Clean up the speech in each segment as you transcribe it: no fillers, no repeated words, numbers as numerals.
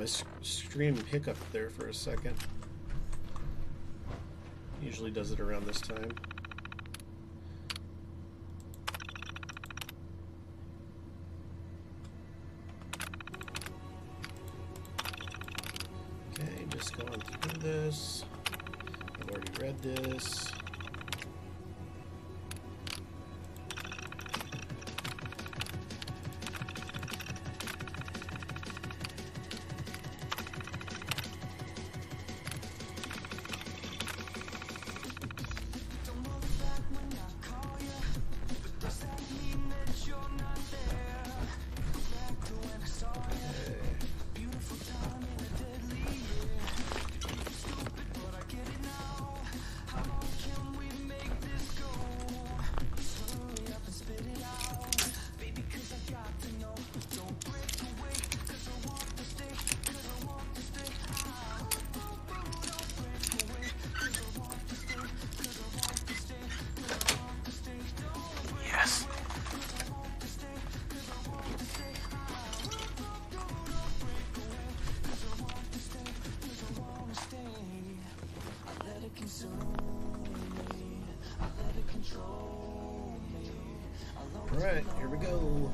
my stream hiccup there for a second. Usually does it around this time. Okay, just going through this. I've already read this. Alright, here we go.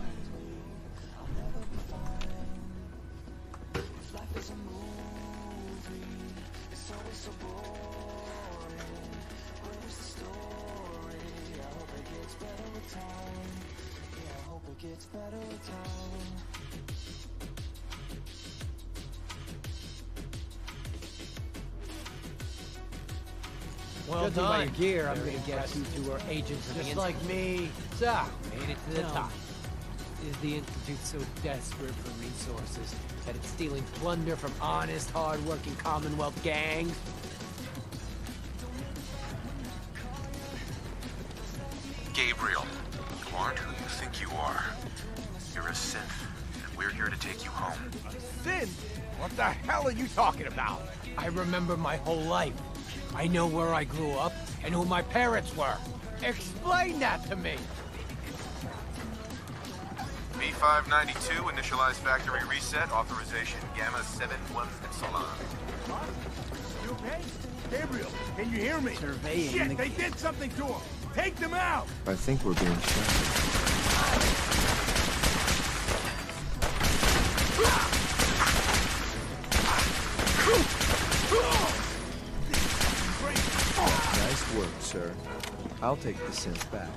Well done. By your gear, I'm gonna guess you two are agents of the Institute. Just like me. So, made it to the top. Is the Institute so desperate for resources that it's stealing plunder from honest, hard-working Commonwealth gangs? Gabriel, you aren't who you think you are. You're a synth, and we're here to take you home. A synth? What the hell are you talking about? I remember my whole life. I know where I grew up and who my parents were. Explain that to me! B592, initialize factory reset, authorization Gamma 71 Epsilon. You okay? Gabriel, can you hear me? Surveying. Shit, they did something to him! Take them out! I think we're being shot. Nice work, sir. I'll take the synth back.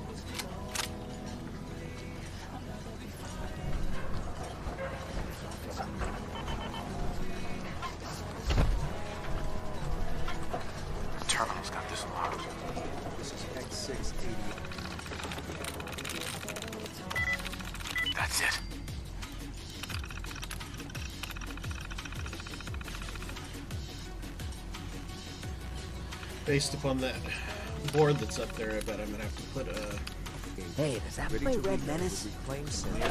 The terminal's got this locked. This is X680. That's it. Based upon that board that's up there, I bet I'm gonna have to put a... Hey, does that play Red Menace? Reclaim synth.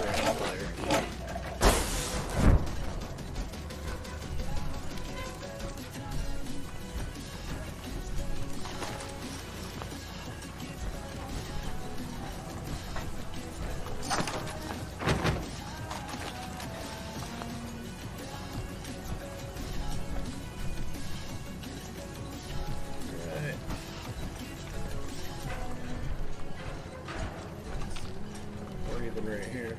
Right here.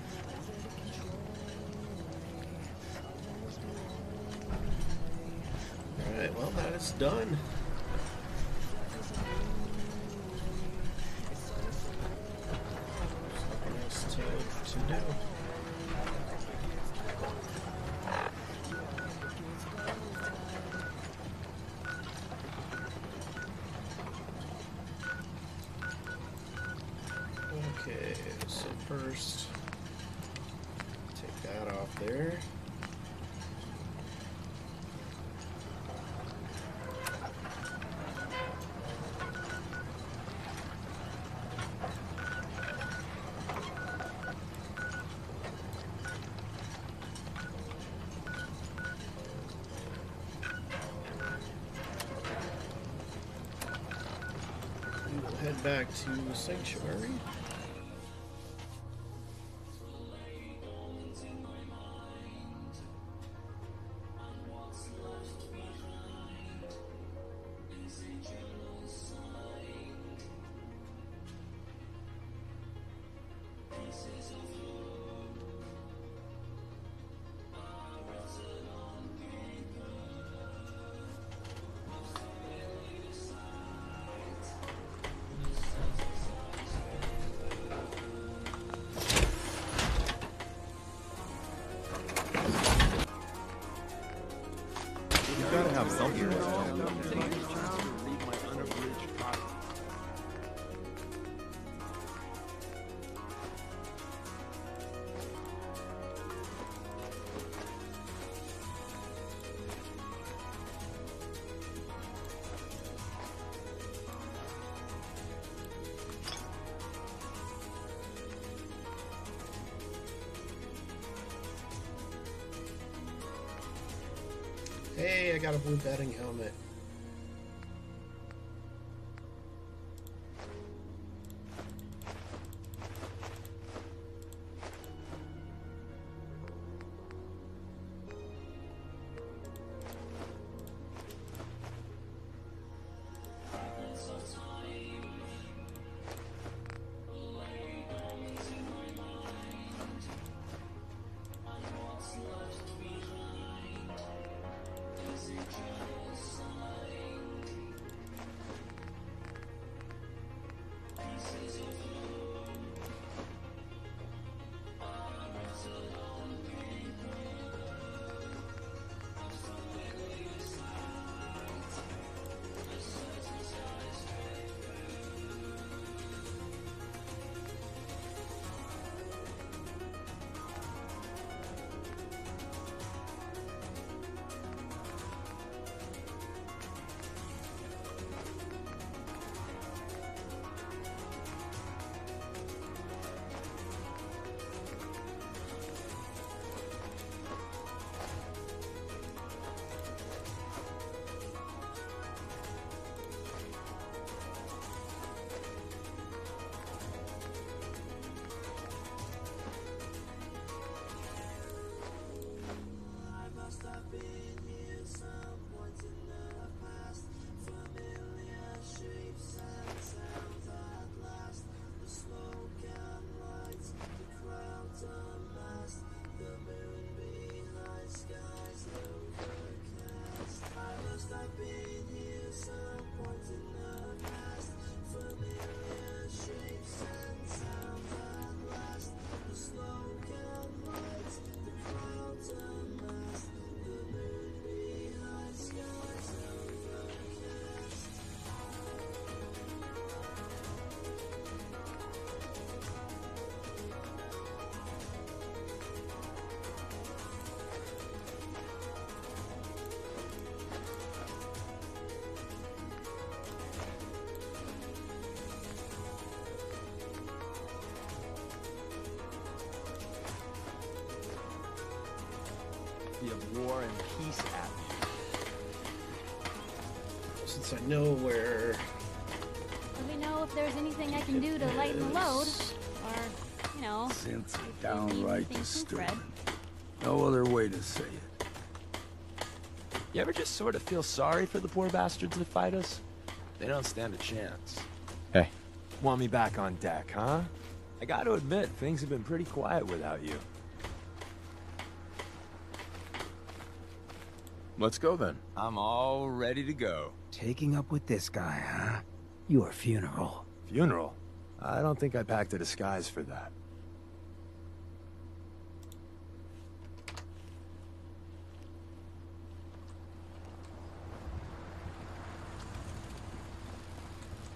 Alright, well, that is done. Something else to do. Okay, so first, take that off there. We will head back to Sanctuary. Hey, I got a blue batting helmet. Of war and peace at me. Since I know where... Let me know if there's anything I can do to lighten the load. Or, you know... Since if you need downright anything disturbing. proofread. No other way to say it. You ever just sort of feel sorry for the poor bastards that fight us? They don't stand a chance. Hey. Want me back on deck, huh? I gotta admit, things have been pretty quiet without you. Let's go then. I'm all ready to go. Taking up with this guy, huh? Your funeral. Funeral? I don't think I packed a disguise for that.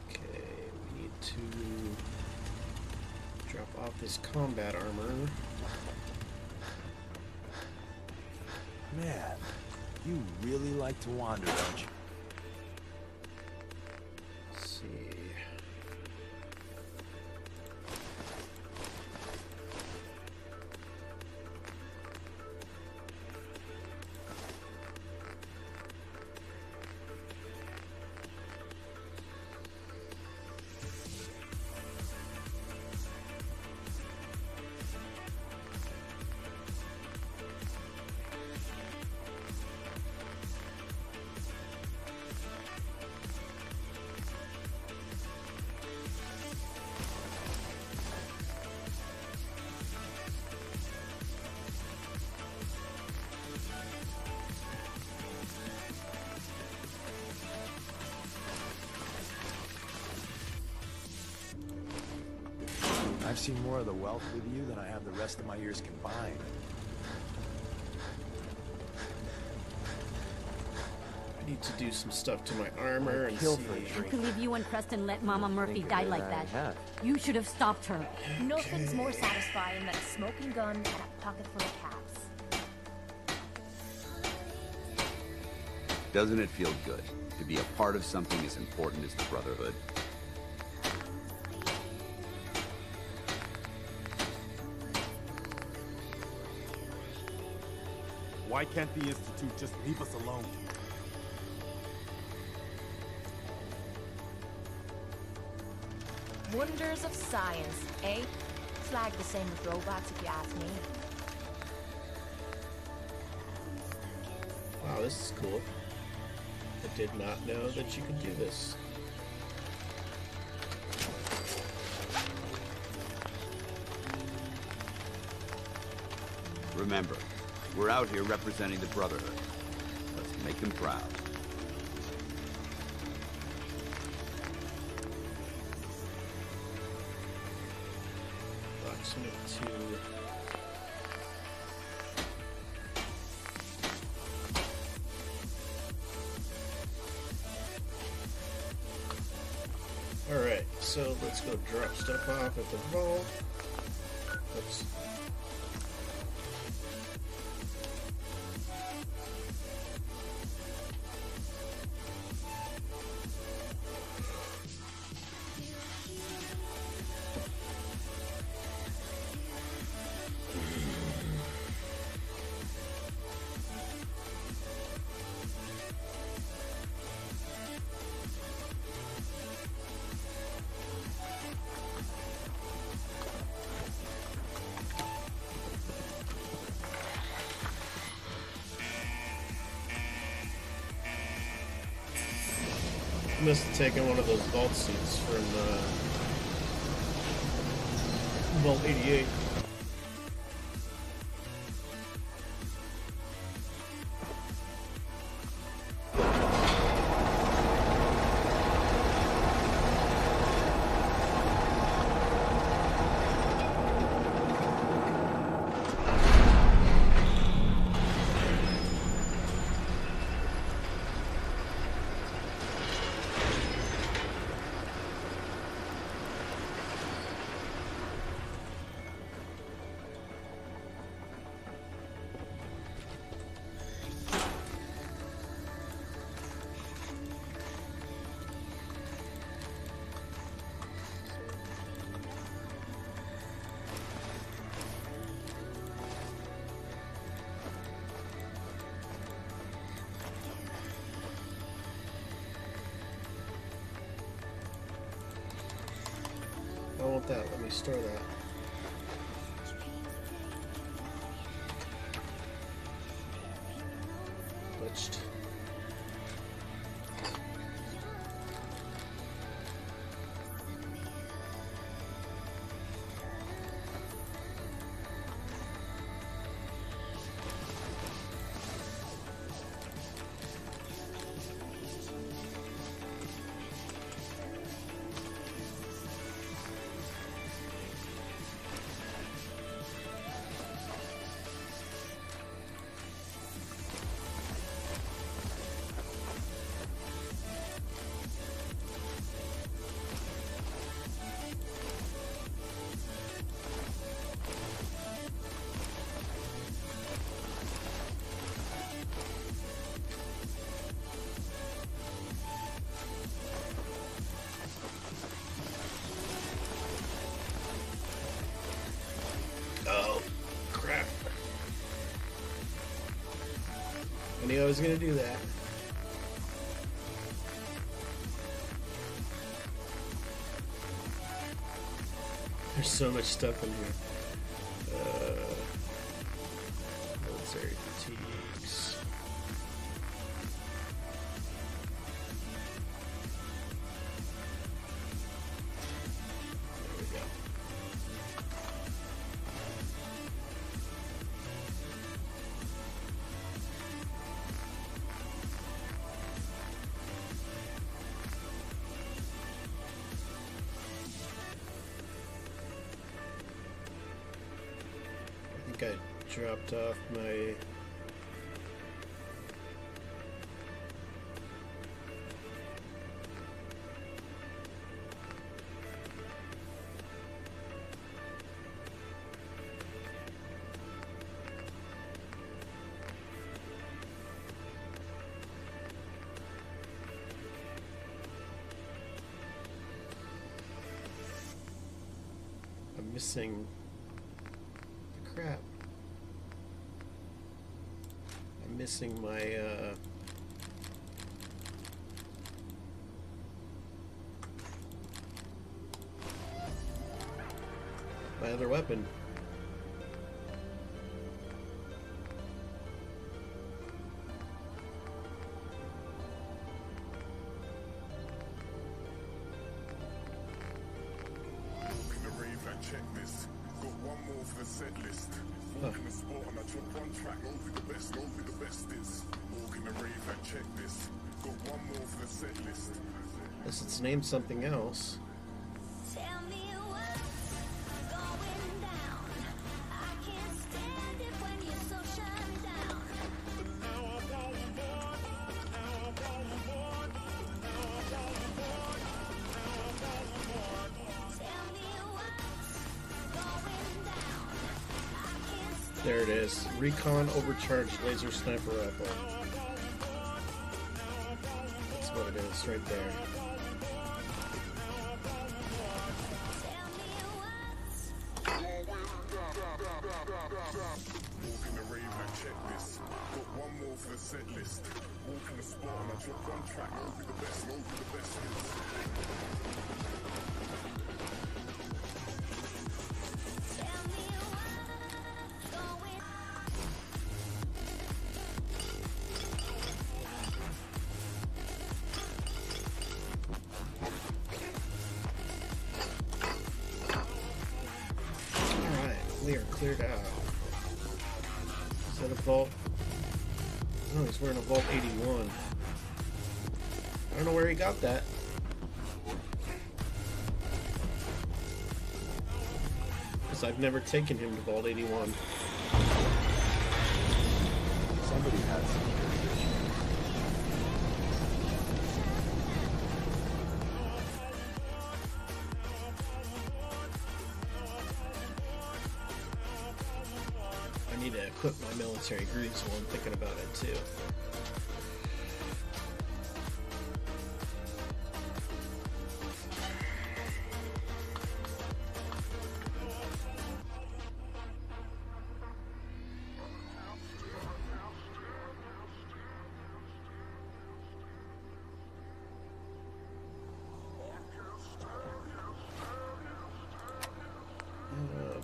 Okay, we need to drop off this combat armor. Man, you really like to wander, don't you? Let's see. I've seen more of the wealth with you than I have the rest of my years combined. I need to do some stuff to my armor and Kill see. for a I drink. believe you and Preston let Mama Murphy die like that. You should have stopped her. Nothing's more satisfying than a smoking gun and a pocket full of caps. Doesn't it feel good to be a part of something as important as the Brotherhood? Why can't the Institute just leave us alone? Wonders of science, eh? Flag the same with robots if you ask me. Wow, this is cool. I did not know that you could do this. Remember, we're out here representing the Brotherhood. Let's make them proud. Locksmith 2. Alright, so let's go drop stuff off at the vault. Oops. Must have taken one of those vault seats from Vault 88. I want that. Let me store that. Glitched. Oh, crap. I knew I was going to do that. There's so much stuff in here. Military fatigues. There we go. I think I dropped off my I'm missing the crap. missing my my other weapon. Checklist. Got one more for the set list. Walk in the sport and I drop one track. Know who the best is. Walk in the rave and checklist. Got one more for the set list. Unless it's named something else. Tell me what's going down. I can't stand it when you're so shut down. Now I'm all aboard. Now I'm all aboard. Now I'm all aboard. Now I'm all aboard. Tell me what's going down. I can't stand. There it is. Recon overcharged laser sniper rifle. That's what it is right there. Walk in the rave and checklist. Got one more for the set list. Walk in the spot and I drop one track. Know who the best is. We are cleared out. Is that a vault? No, he's wearing a Vault 81. I don't know where he got that. Because I've never taken him to Vault 81. Somebody has some. I need to equip my military greaves while I'm thinking about it too.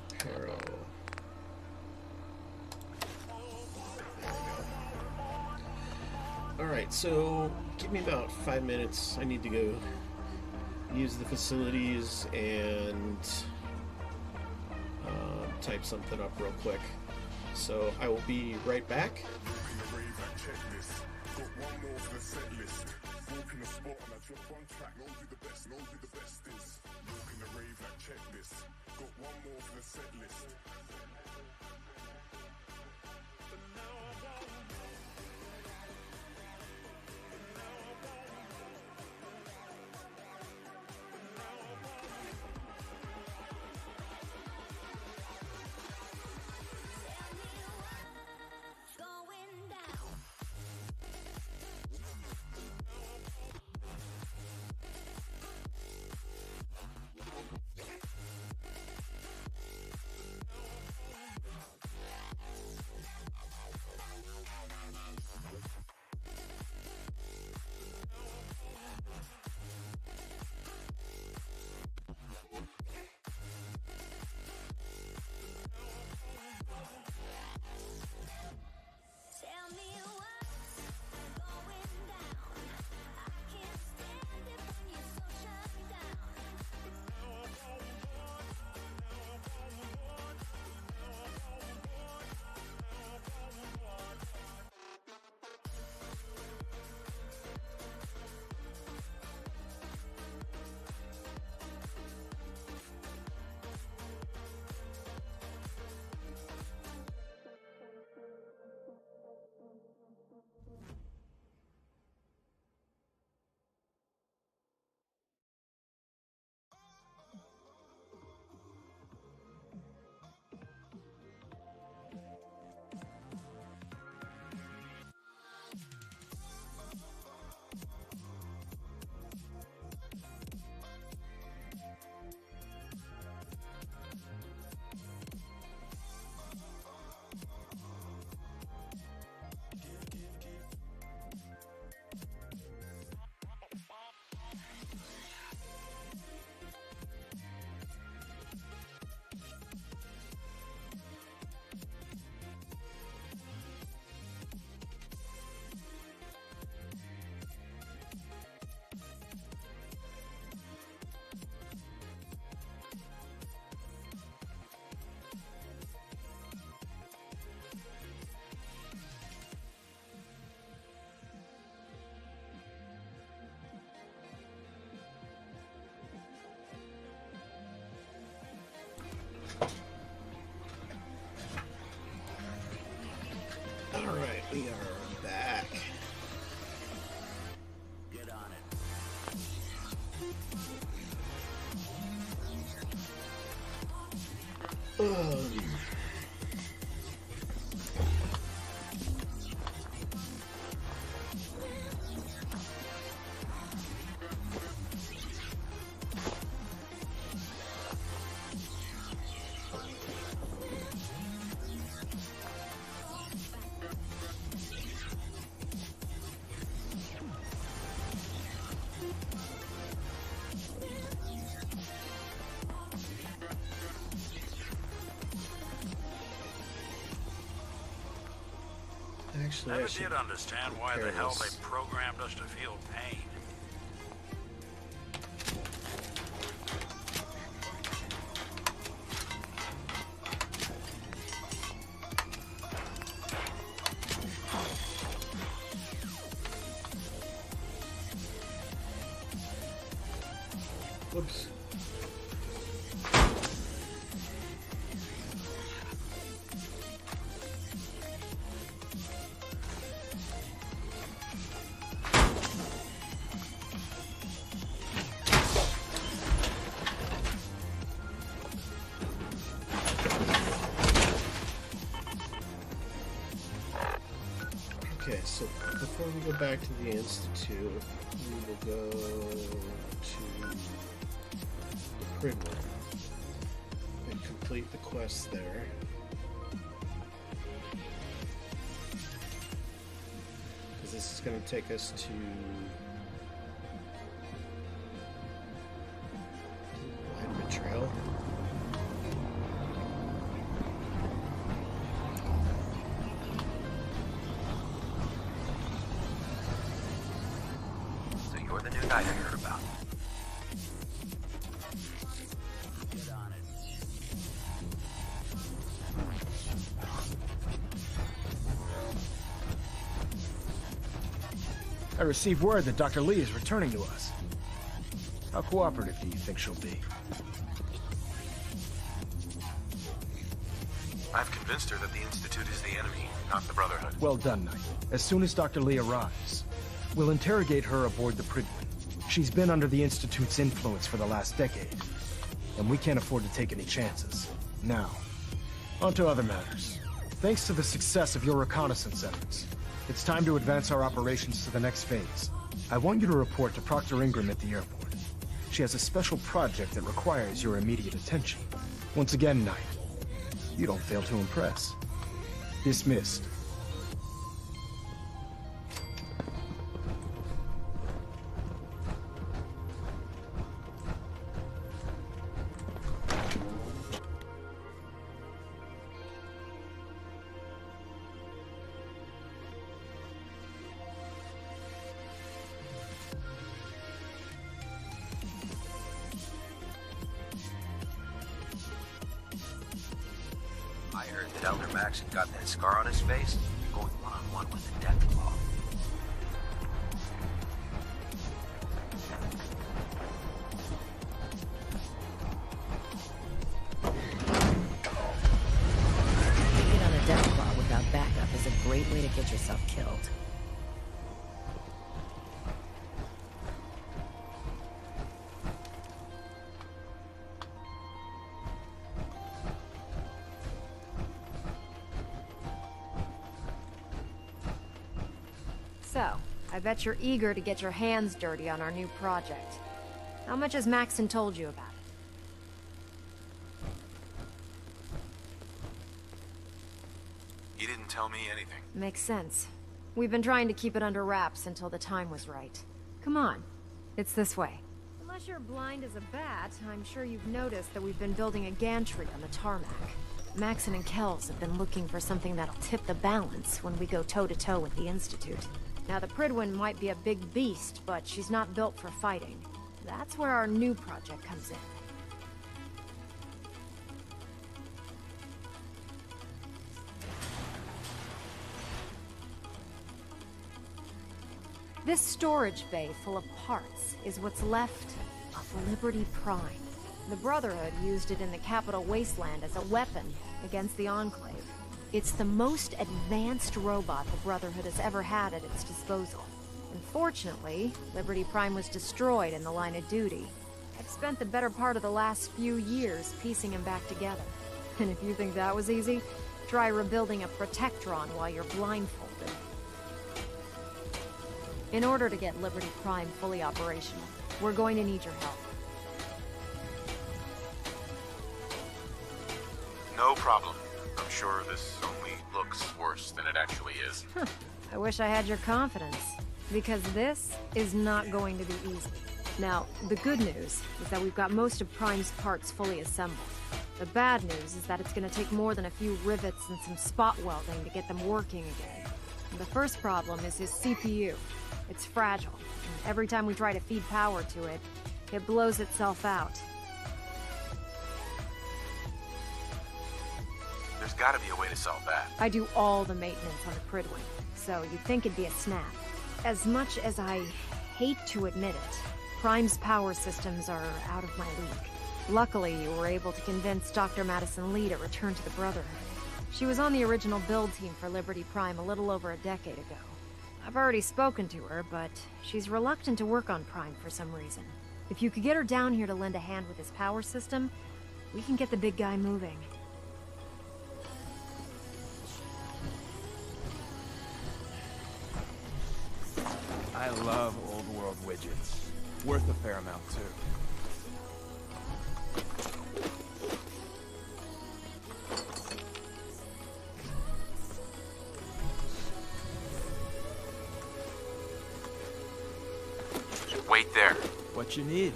Apparel. Alright, so give me about 5 minutes. I need to go use the facilities and type something up real quick. So I will be right back. Got one more for the set list. Walk in the spot and I drop one track. Know who the best is. Walk in the rave and checklist. Got one more for the set list. Actually, Never did understand why the hell they programmed us to feel pain. Whoops. Okay, so before we go back to the Institute, we will go to the Pridwell and complete the quest there. Because this is going to take us to Alignment Trail. You're the new guy I heard about. Get on it. I received word that Dr. Lee is returning to us. How cooperative do you think she'll be? I've convinced her that the Institute is the enemy, not the Brotherhood. Well done, Knight. As soon as Dr. Lee arrives, we'll interrogate her aboard the Pridwell. She's been under the Institute's influence for the last decade, and we can't afford to take any chances. Now, on to other matters. Thanks to the success of your reconnaissance efforts, it's time to advance our operations to the next phase. I want you to report to Proctor Ingram at the airport. She has a special project that requires your immediate attention. Once again, Knight, you don't fail to impress. Dismissed. I heard that Elder Max had got that scar on his face, going one-on-one with the Death Claw. Taking on a Death Claw without backup is a great way to get yourself killed. So, I bet you're eager to get your hands dirty on our new project. How much has Maxon told you about it? He didn't tell me anything. Makes sense. We've been trying to keep it under wraps until the time was right. Come on. It's this way. Unless you're blind as a bat, I'm sure you've noticed that we've been building a gantry on the tarmac. Maxon and Kells have been looking for something that'll tip the balance when we go toe-to-toe with the Institute. Now, the Pridwin might be a big beast, but she's not built for fighting. That's where our new project comes in. This storage bay full of parts is what's left of Liberty Prime. The Brotherhood used it in the Capital Wasteland as a weapon against the Enclave. It's the most advanced robot the Brotherhood has ever had at its disposal. Unfortunately, Liberty Prime was destroyed in the line of duty. I've spent the better part of the last few years piecing him back together. And if you think that was easy, try rebuilding a Protectron while you're blindfolded. In order to get Liberty Prime fully operational, we're going to need your help. No problem. I'm sure this only looks worse than it actually is. I wish I had your confidence, because this is not going to be easy. Now, the good news is that we've got most of Prime's parts fully assembled. The bad news is that it's going to take more than a few rivets and some spot welding to get them working again. And the first problem is his CPU. It's fragile, and every time we try to feed power to it, it blows itself out. There's gotta be a way to solve that. I do all the maintenance on the Pridwin, so you'd think it'd be a snap. As much as I hate to admit it, Prime's power systems are out of my league. Luckily, you were able to convince Dr. Madison Lee to return to the Brotherhood. She was on the original build team for Liberty Prime a little over a decade ago. I've already spoken to her, but she's reluctant to work on Prime for some reason. If you could get her down here to lend a hand with his power system, we can get the big guy moving. I love old world widgets. Worth a fair amount, too. Wait there. What you need?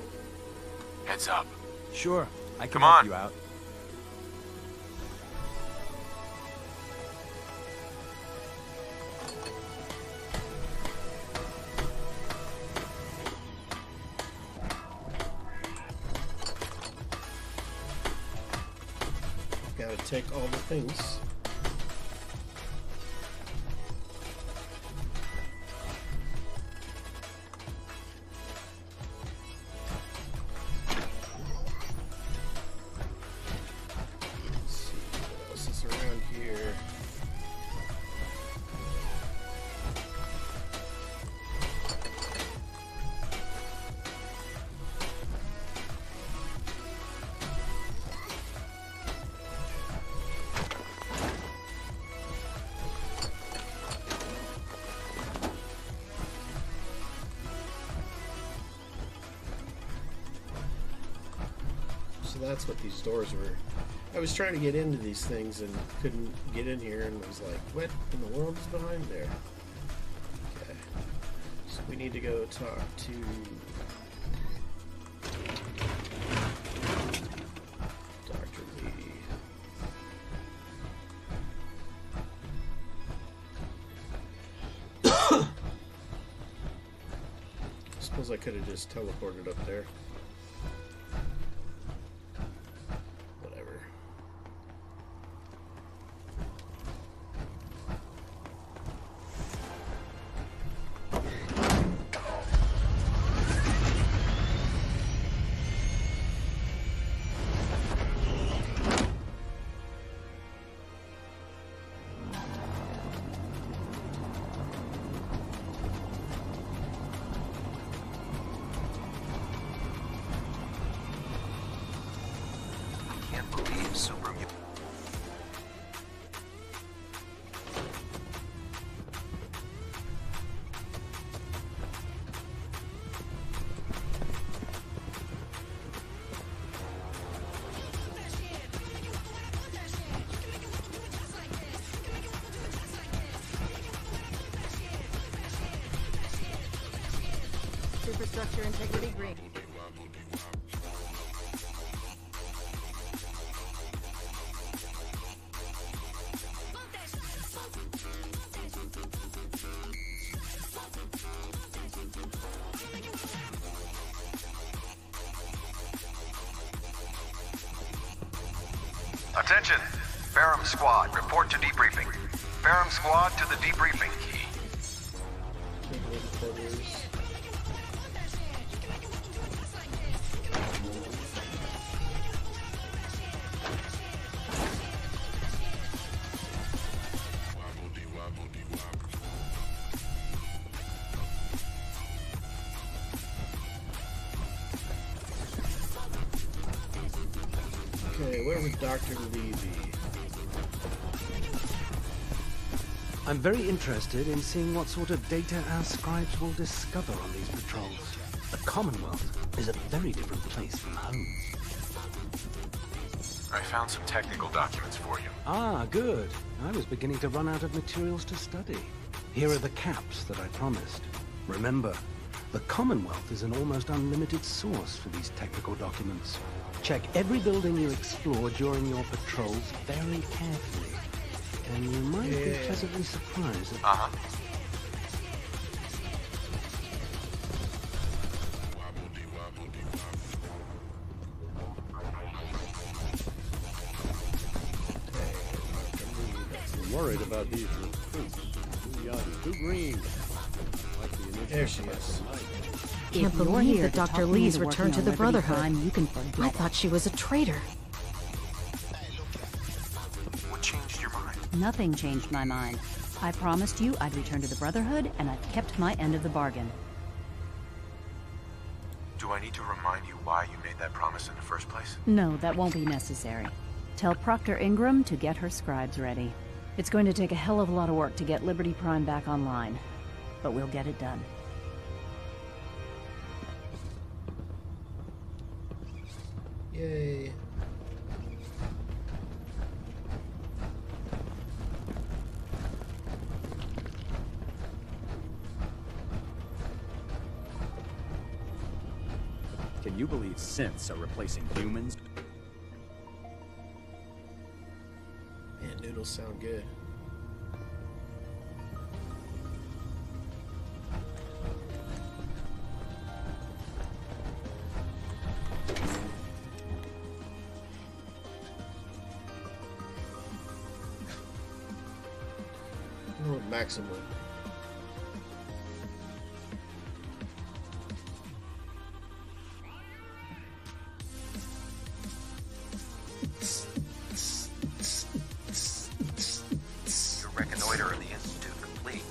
Heads up. Sure, I can Come help on. you out. Gotta take all the things. Let's see what else is around here. So that's what these doors were. I was trying to get into these things and couldn't get in here and was like, what in the world is behind there? Okay. So we need to go talk to Dr. Lee. I suppose I could have just teleported up there. Whatever. Can't believe Super Mutant. Superstructure integrity green. Attention! Ferrum Squad, report to debriefing. Ferrum Squad to the debriefing key. Okay, where would Dr. Lee be? I'm very interested in seeing what sort of data our scribes will discover on these patrols. The Commonwealth is a very different place from home. I found some technical documents for you. Ah, good. I was beginning to run out of materials to study. Here are the caps that I promised. Remember, the Commonwealth is an almost unlimited source for these technical documents. Check every building you explore during your patrols very carefully, and you might be pleasantly surprised at... Uh-huh. Worried about these recruits. Too young, too green. There she is. Can't believe that Dr. Lee's returned to the Brotherhood. You can forget. I thought she was a traitor. What changed your mind? Nothing changed my mind. I promised you I'd return to the Brotherhood, and I've kept my end of the bargain. Do I need to remind you why you made that promise in the first place? No, that won't be necessary. Tell Proctor Ingram to get her scribes ready. It's going to take a hell of a lot of work to get Liberty Prime back online, but we'll get it done. Yay. Can you believe synths are replacing humans? Man, noodles sound good. Maximum. Your reconnoiter of the Institute complete. You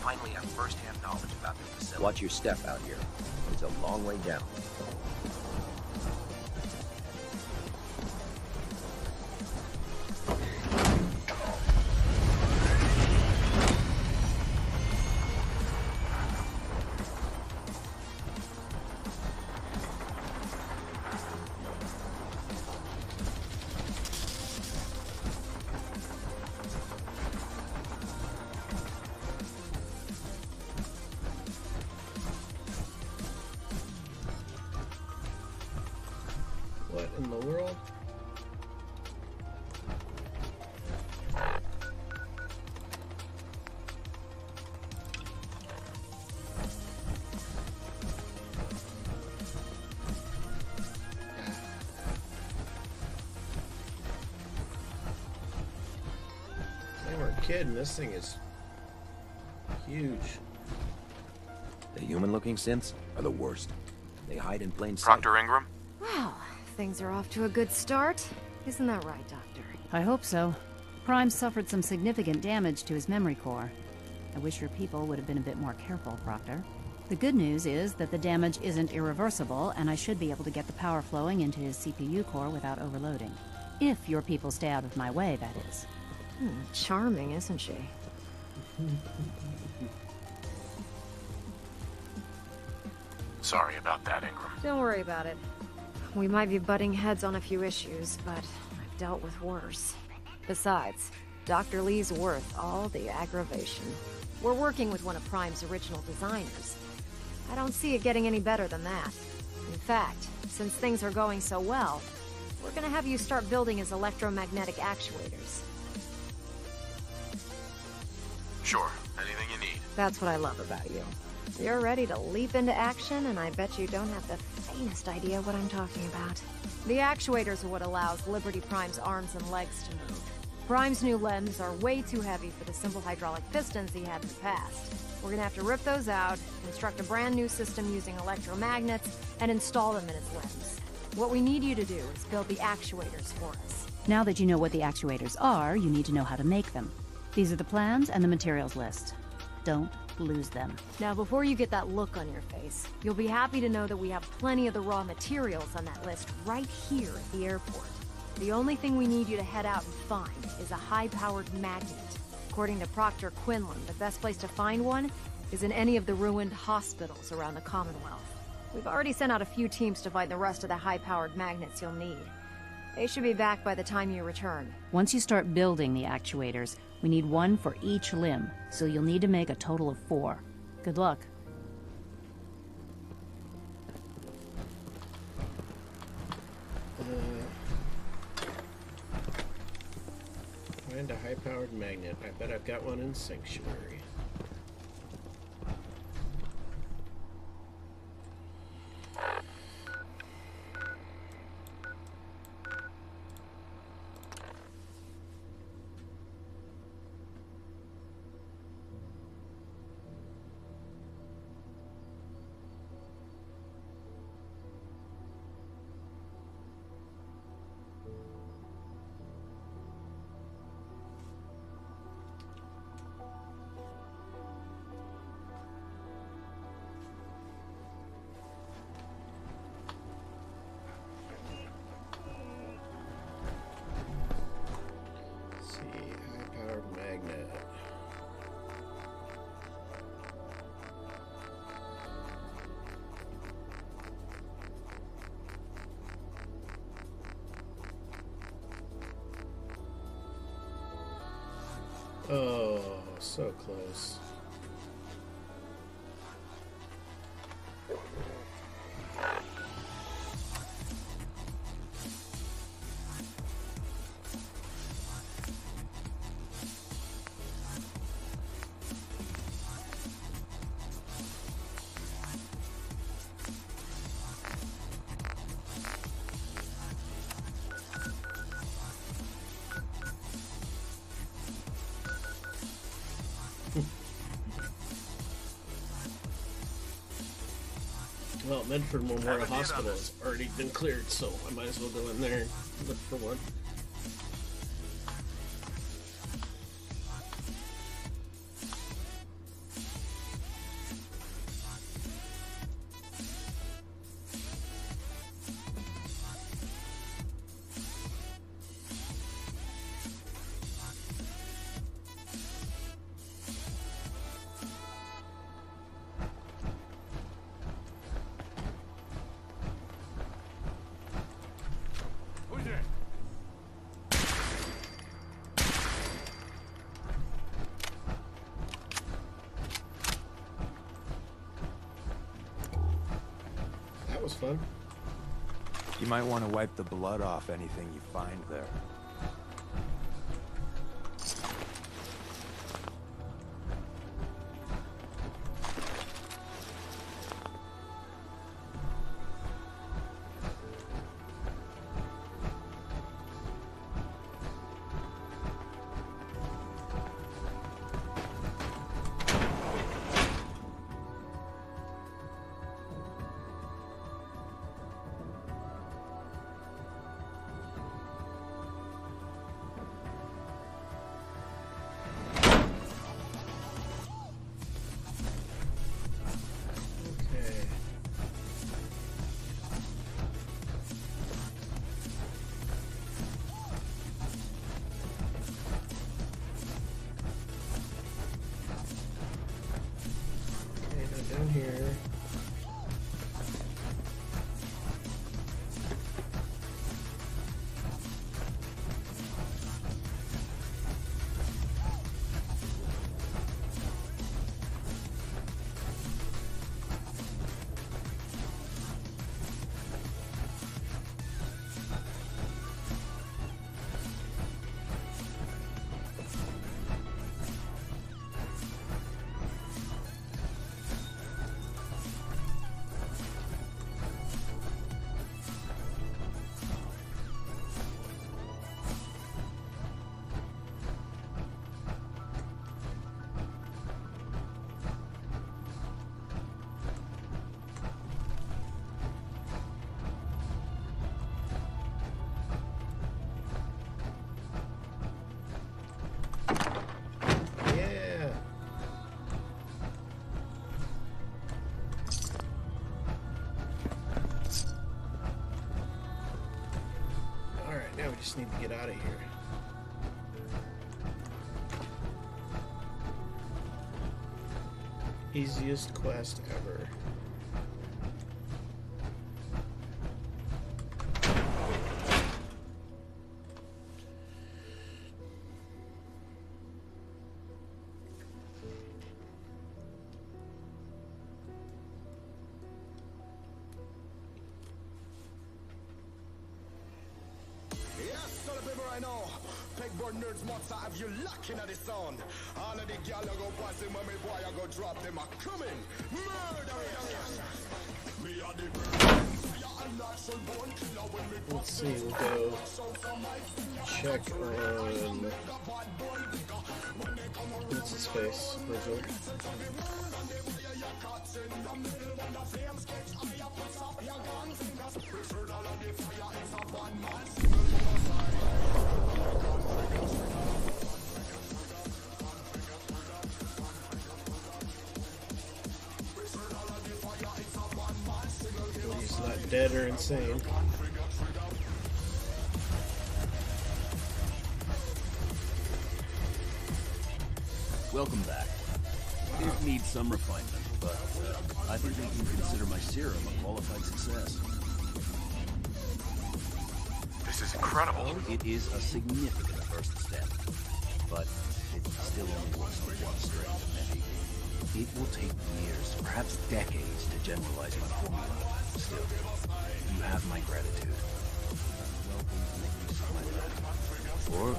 finally have first-hand knowledge about the facility. Watch your step out here. It's a long way down. What in the world? They weren't kidding. This thing is huge. The human-looking synths are the worst. They hide in plain sight. Proctor Ingram? Well, things are off to a good start. Isn't that right, Doctor? I hope so. Prime suffered some significant damage to his memory core. I wish your people would have been a bit more careful, Proctor. The good news is that the damage isn't irreversible, and I should be able to get the power flowing into his CPU core without overloading. If your people stay out of my way, that is. Charming, isn't she? Sorry about that, Ingram. Don't worry about it. We might be butting heads on a few issues, but I've dealt with worse. Besides, Dr. Lee's worth all the aggravation. We're working with one of Prime's original designers. I don't see it getting any better than that. In fact, since things are going so well, we're gonna have you start building his electromagnetic actuators. Sure, anything you need. That's what I love about you. You're ready to leap into action, and I bet you don't have the faintest idea what I'm talking about. The actuators are what allows Liberty Prime's arms and legs to move. Prime's new limbs are way too heavy for the simple hydraulic pistons he had in the past. We're gonna have to rip those out, construct a brand new system using electromagnets, and install them in his limbs. What we need you to do is build the actuators for us. Now that you know what the actuators are, you need to know how to make them. These are the plans and the materials list. Don't lose them. Now, before you get that look on your face, you'll be happy to know that we have plenty of the raw materials on that list right here at the airport. The only thing we need you to head out and find is a high-powered magnet. According to Proctor Quinlan, the best place to find one is in any of the ruined hospitals around the Commonwealth. We've already sent out a few teams to find the rest of the high-powered magnets you'll need. They should be back by the time you return. Once you start building the actuators, we need one for each limb, so you'll need to make a total of 4. Good luck. Find a high-powered magnet. I bet I've got one in Sanctuary. Magnet. Oh, so close. Well, Medford Memorial Hospital has already been cleared, so I might as well go in there and look for one. That was fun. You might want to wipe the blood off anything you find there. Alright, now we just need to get out of here. Easiest quest ever. Yes, so the people I know. Pegboard nerds monster have you locking at the sound. All of the gal I go passing when me boy I go drop them a coming. Murder. Me are the Let's see, we'll go check on what's his face, Virgil. He's not dead or insane. Welcome back. It needs some refinement, but I think we can consider my serum a qualified success. This is incredible. It is a significant first step, but it still only works for one strain of many. It will take years, perhaps decades, to generalize my formula. Still, you have my gratitude. Welcome to make use of my lab. Or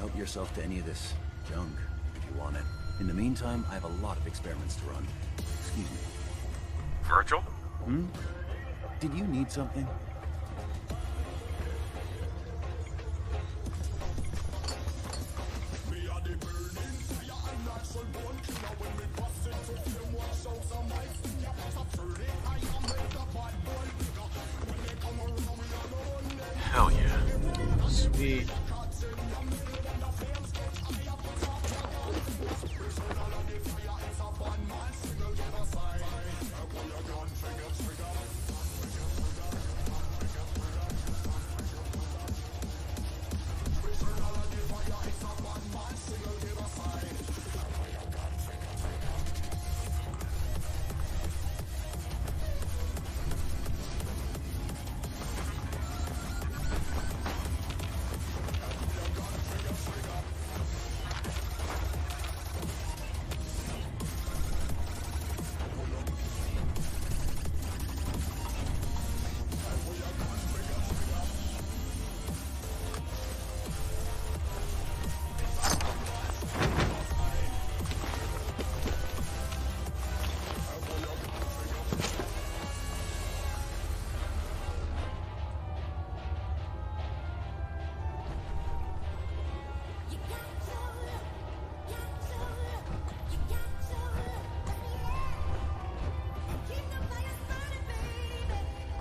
help yourself to any of this junk, if you want it. In the meantime, I have a lot of experiments to run. Excuse me. Virgil? Hmm? Did you need something? Hell yeah. Sweet.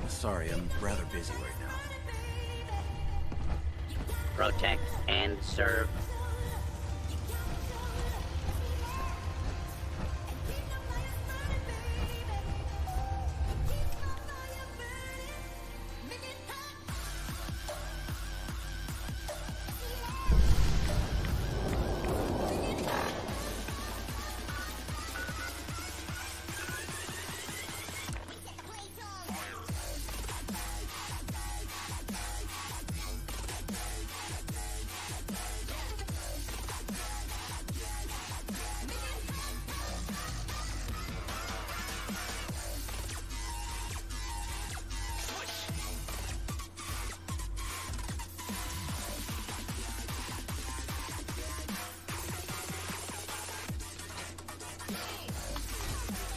Sorry, I'm rather busy right now. Protect and serve.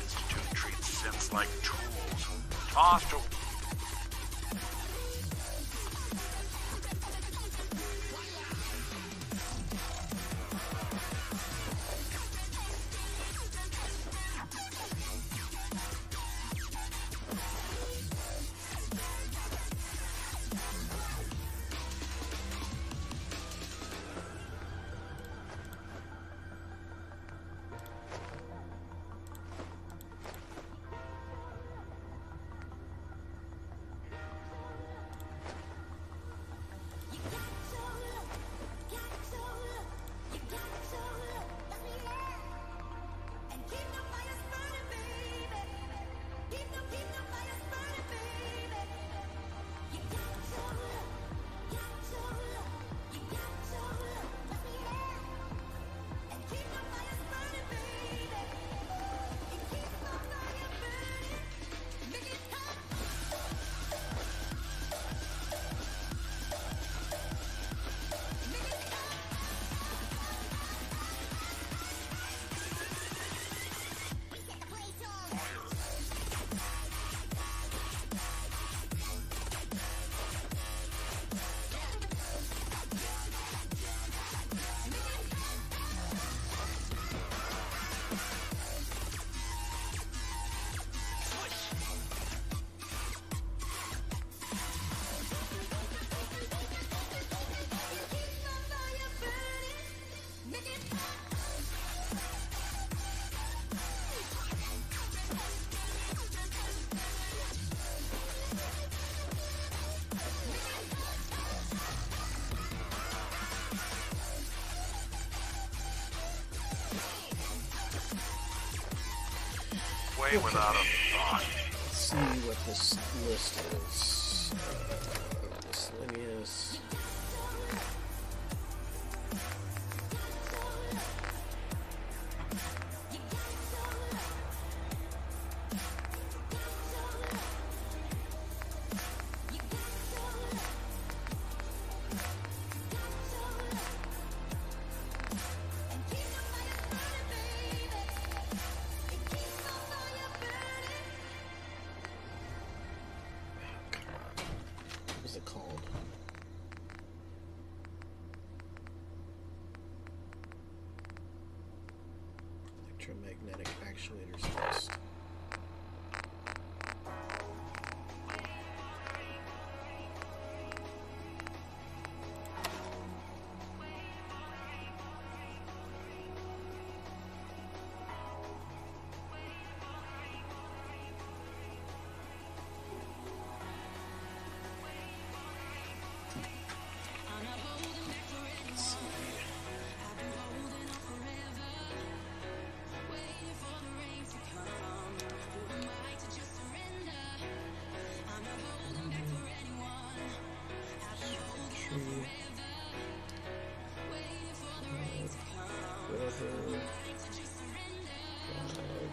Institute treats synths like tools. Hostile. away without a thought. Let's see what this list is. Miscellaneous. What is it called? Electromagnetic actuators list.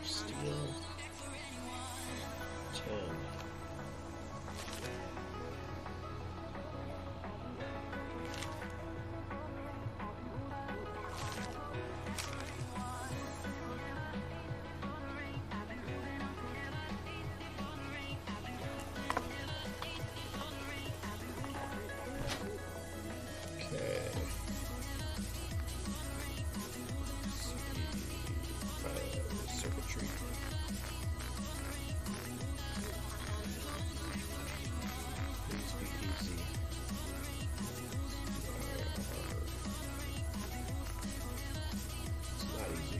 Steel. 10. Okay. Circuitry. Please be easy. It's not easy.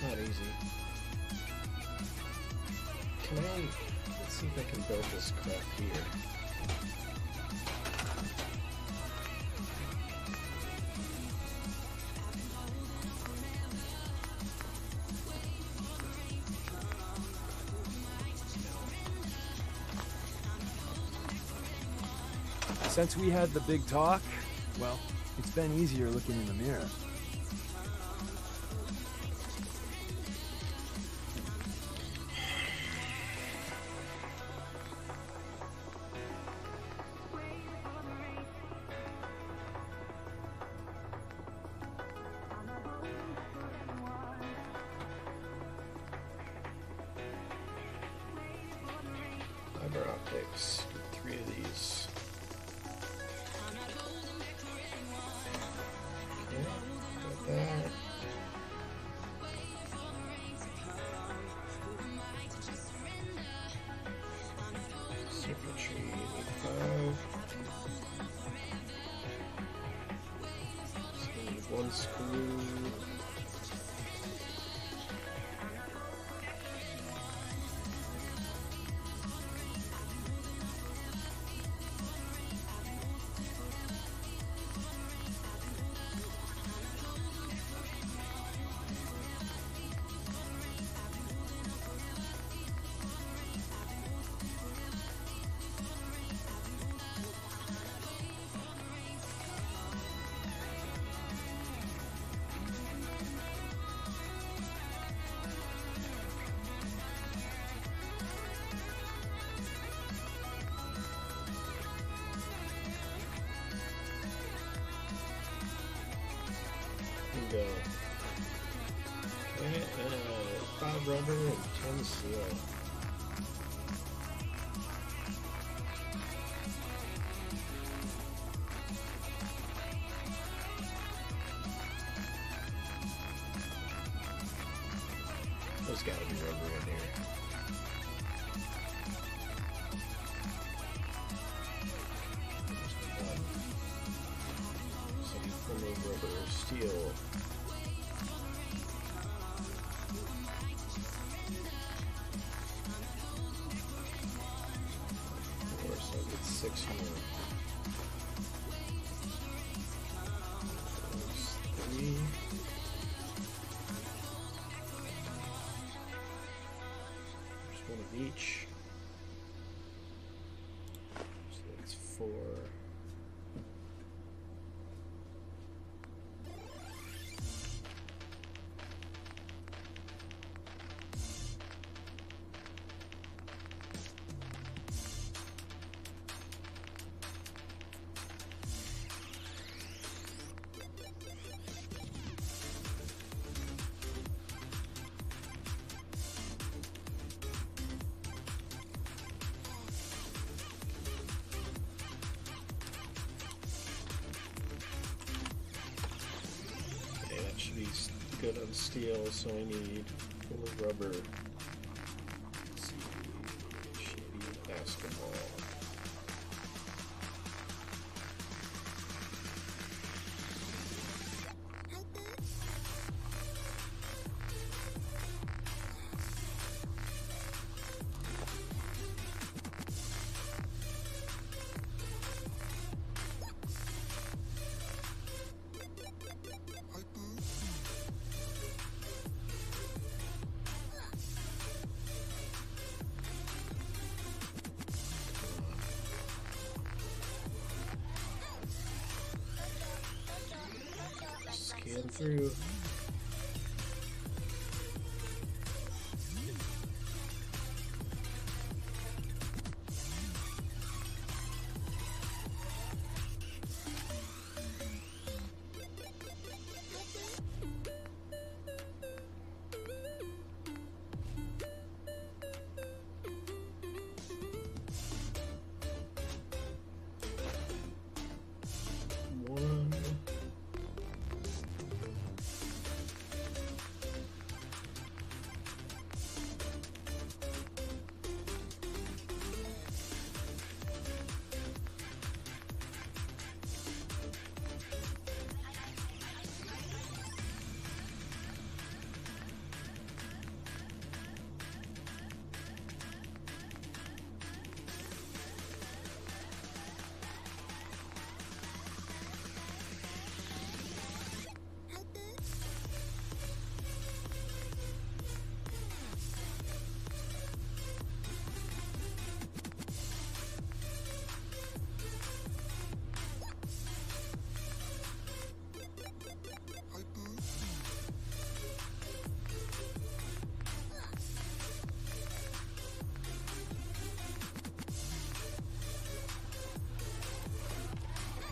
Not easy. Can I... Let's see if I can build this crap here. Since we had the big talk, well, it's been easier looking in the mirror. Fiber optics. Get 3 of these. Okay, got that. Circuitry, need 5. So we need 1 screw. Bingo. Okay, 5 rubber and 10 steel. 6 more. There's 3. There's 1 of each. So that's 4. Good on steel, so I need 4 rubber. Let's see, shady basketball. Scan through.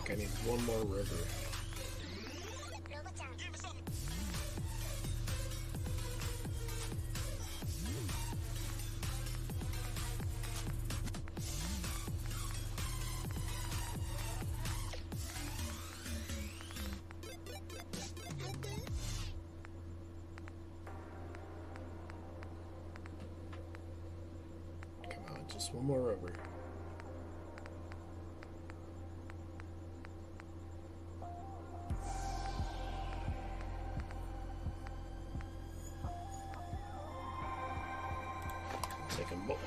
I need 1 more river. Come on, just 1 more river.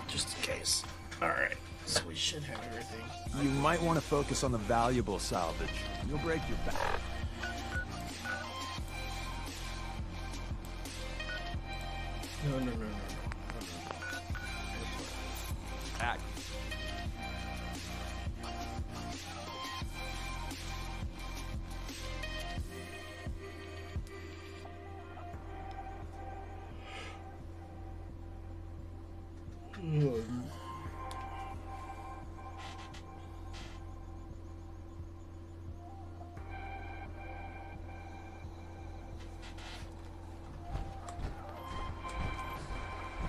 Just in case. Alright, so we should have everything. You might want to focus on the valuable salvage. You'll break your back. No. Act.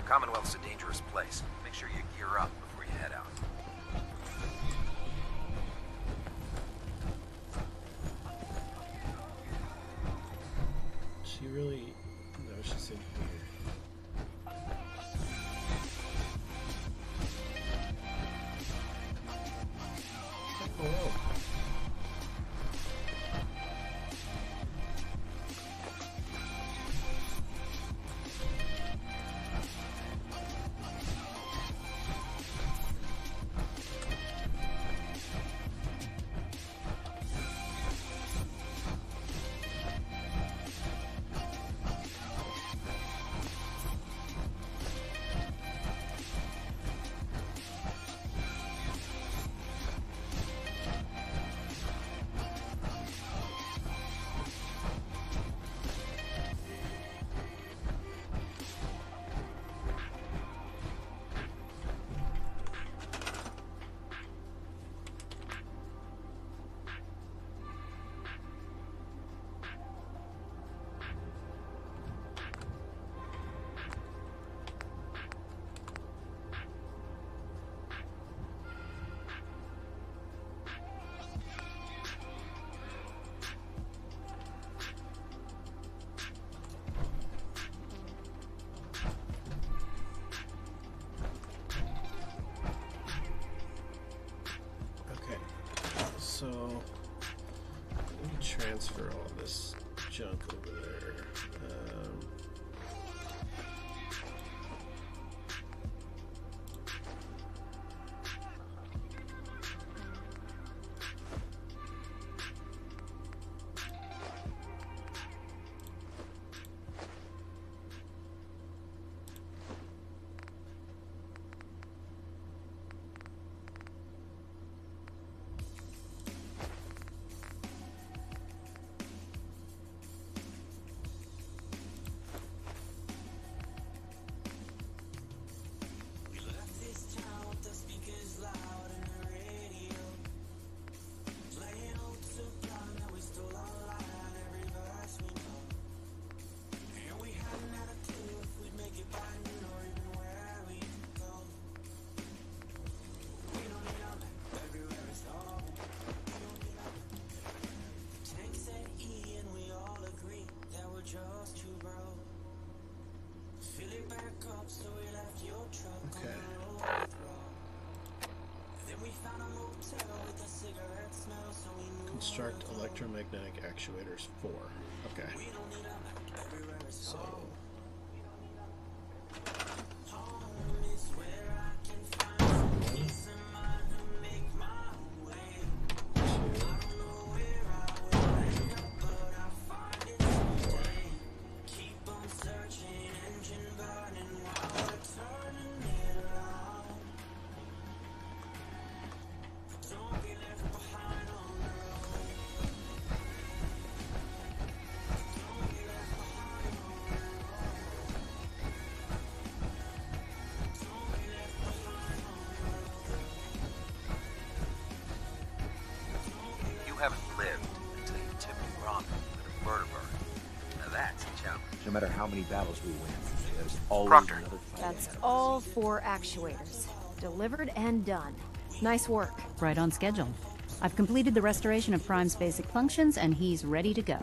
Commonwealth's a dangerous place. Make sure you gear up before you head out. She really... No, she's in here. Oh. so let me transfer all this junk over there. Construct electromagnetic actuators 4. Okay. So. Haven't lived until you tip me wrong with a vertebrae. Now that's a challenge. No matter how many battles we win, there's always Proctor. another fight. That's all 4 actuators. Delivered and done. Nice work. Right on schedule. I've completed the restoration of Prime's basic functions, and he's ready to go.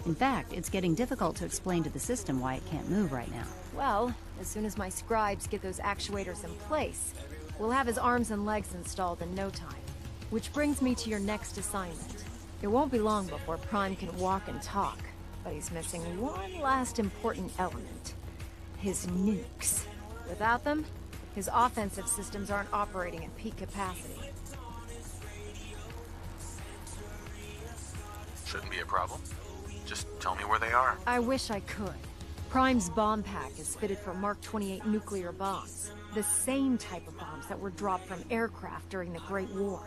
In fact, it's getting difficult to explain to the system why it can't move right now. Well, as soon as my scribes get those actuators in place, we'll have his arms and legs installed in no time. Which brings me to your next assignment. It won't be long before Prime can walk and talk, but he's missing one last important element. His nukes. Without them, his offensive systems aren't operating at peak capacity. Shouldn't be a problem. Just tell me where they are. I wish I could. Prime's bomb pack is fitted for Mark 28 nuclear bombs. The same type of bombs that were dropped from aircraft during the Great War.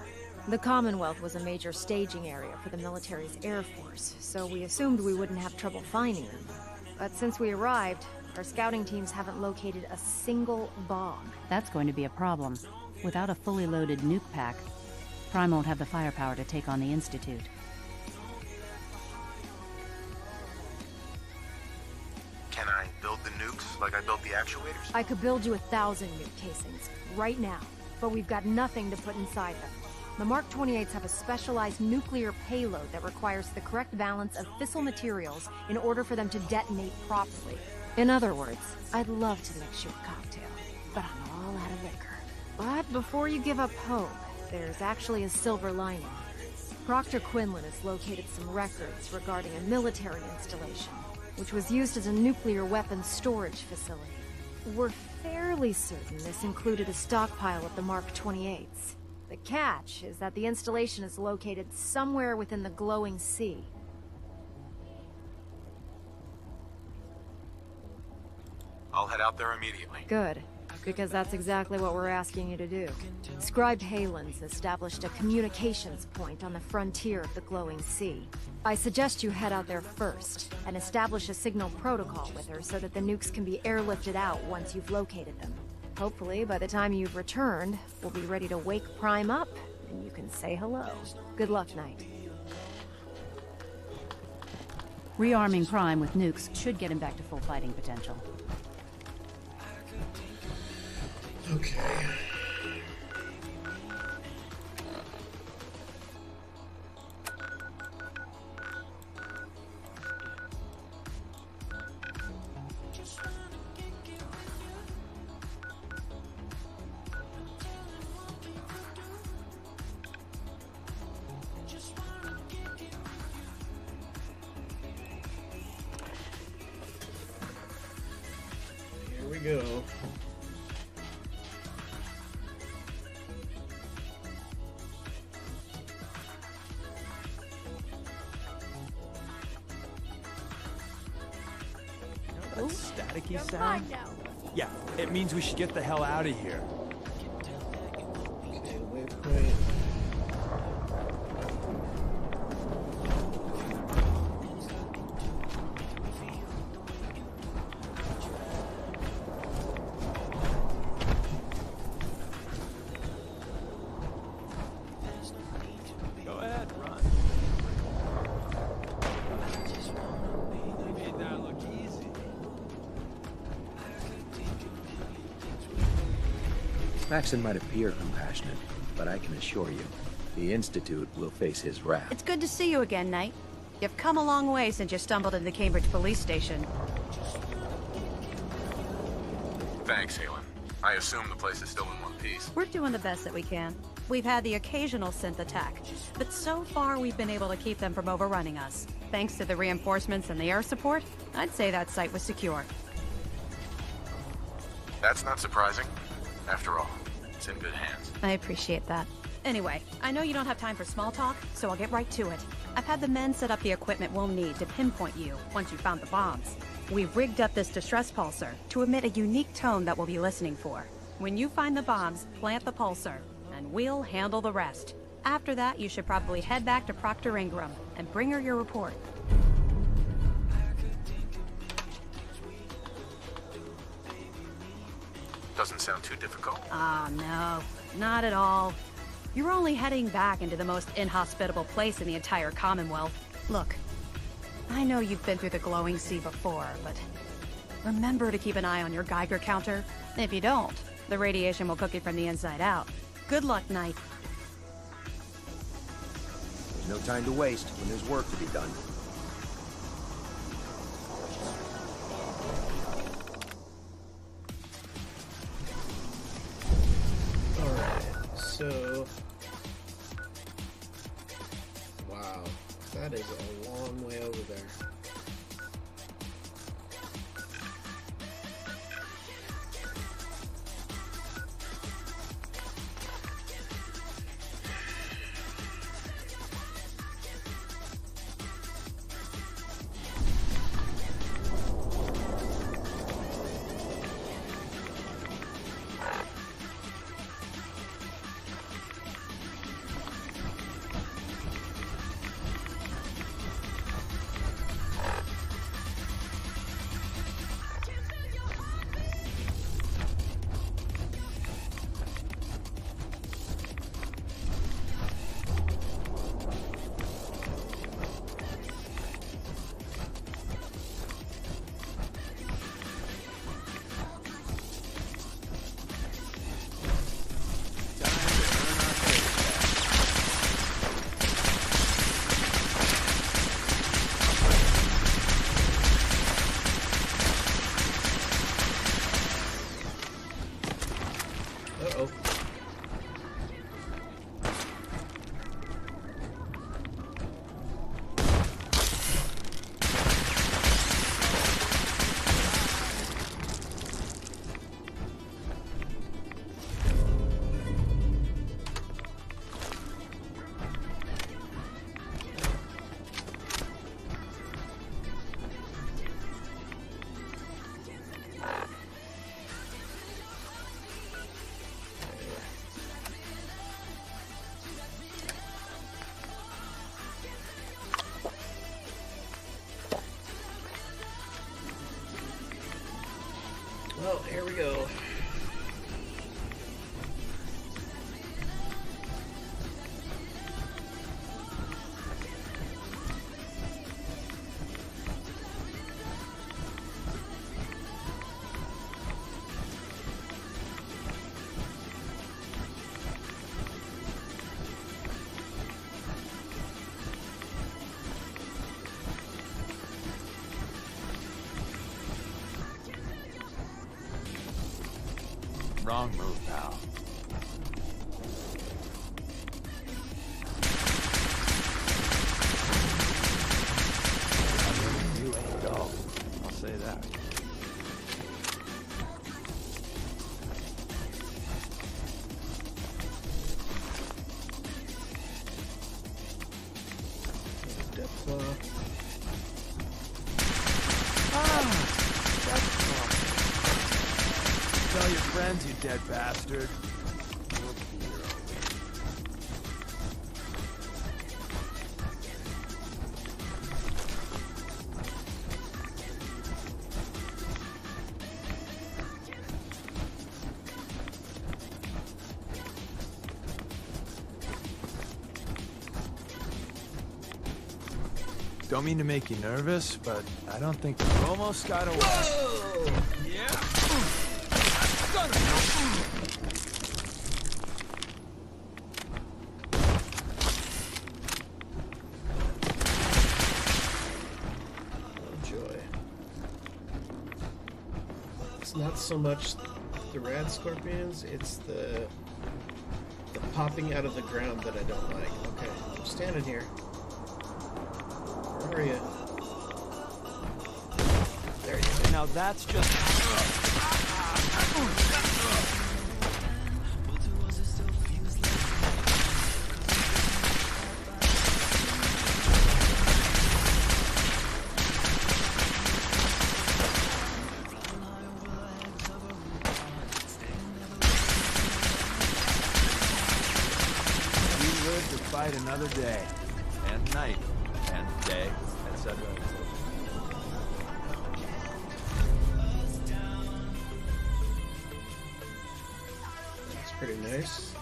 The Commonwealth was a major staging area for the military's air force, so we assumed we wouldn't have trouble finding them. But since we arrived, our scouting teams haven't located a single bomb. That's going to be a problem. Without a fully loaded nuke pack, Prime won't have the firepower to take on the Institute. Can I build the nukes like I built the actuators? I could build you 1,000 nuke casings, right now, but we've got nothing to put inside them. The Mark 28s have a specialized nuclear payload that requires the correct balance of fissile materials in order for them to detonate properly. In other words, I'd love to mix you a cocktail, but I'm all out of liquor. But before you give up hope, there's actually a silver lining. Proctor Quinlan has located some records regarding a military installation, which was used as a nuclear weapons storage facility. We're fairly certain this included a stockpile of the Mark 28s. The catch is that the installation is located somewhere within the glowing sea. I'll head out there immediately. Good, because that's exactly what we're asking you to do. Scribe Halen's established a communications point on the frontier of the glowing sea. I suggest you head out there first, and establish a signal protocol with her so that the nukes can be airlifted out once you've located them. Hopefully, by the time you've returned, we'll be ready to wake Prime up, and you can say hello. Good luck, Knight. Rearming Prime with nukes should get him back to full fighting potential. Okay. go. That staticky You're sound? mine now. Yeah, it means we should get the hell out of here. Okay, waypoint. Go ahead, run. You made that look easy. Maxon might appear compassionate, but I can assure you, the Institute will face his wrath. It's good to see you again, Knight. You've come a long way since you stumbled into the Cambridge police station. Thanks, Halen. I assume the place is still in one piece. We're doing the best that we can. We've had the occasional synth attack, but so far we've been able to keep them from overrunning us. Thanks to the reinforcements and the air support, I'd say that site was secure. That's not surprising. After all, it's in good hands. I appreciate that. Anyway, I know you don't have time for small talk, so I'll get right to it. I've had the men set up the equipment we'll need to pinpoint you once you found the bombs. We've rigged up this distress pulsar to emit a unique tone that we'll be listening for. When you find the bombs, plant the pulsar, and we'll handle the rest. After that, you should probably head back to Proctor Ingram and bring her your report. Doesn't sound too difficult. Ah, no, not at all. You're only heading back into the most inhospitable place in the entire Commonwealth. Look, I know you've been through the glowing sea before, but remember to keep an eye on your Geiger counter. If you don't, the radiation will cook you from the inside out. Good luck, Knight. There's no time to waste when there's work to be done. Alright, so... Wow, that is a long way over there. Uh-oh. Well, here we go. Wrong move, pal. You ain't dull. I'll say that. dead bastard. Don't mean to make you nervous, but I don't think you almost got away. Whoa! Yeah. Oh joy. It's not so much the rad scorpions, it's the popping out of the ground that I don't like. Okay, I'm standing here. Where are you? There you go. Now that's just... You live to fight another day, and night, and day, etc. That's pretty nice.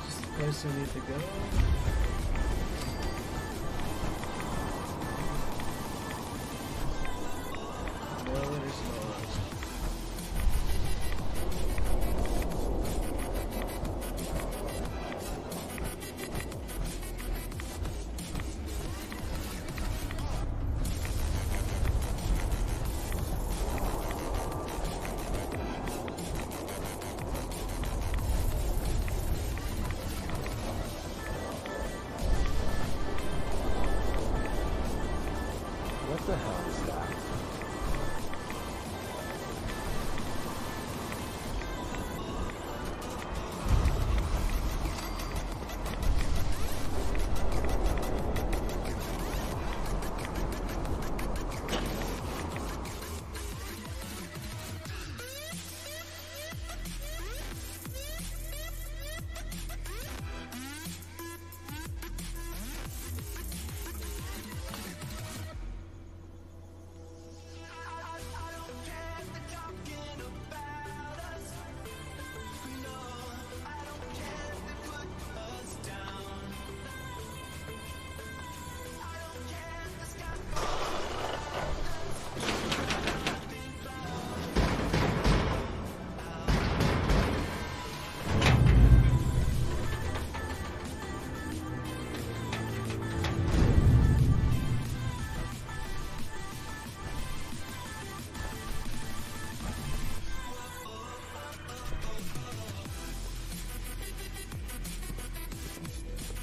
Is this the place I need to go? No, it is not. What the hell is that?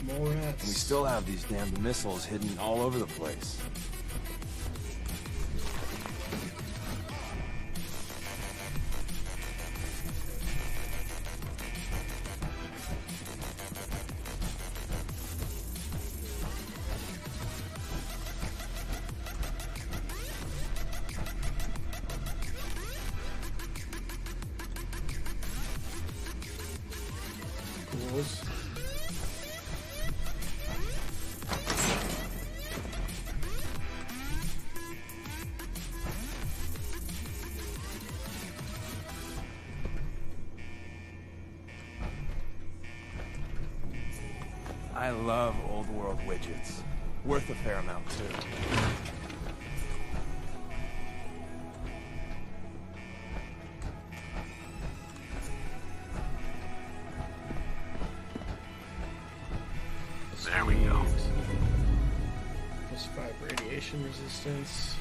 More rats. We still have these damned missiles hidden all over the place. Ghouls. I love old world widgets. Worth a fair amount, too. There we go. Plus 5 radiation resistance.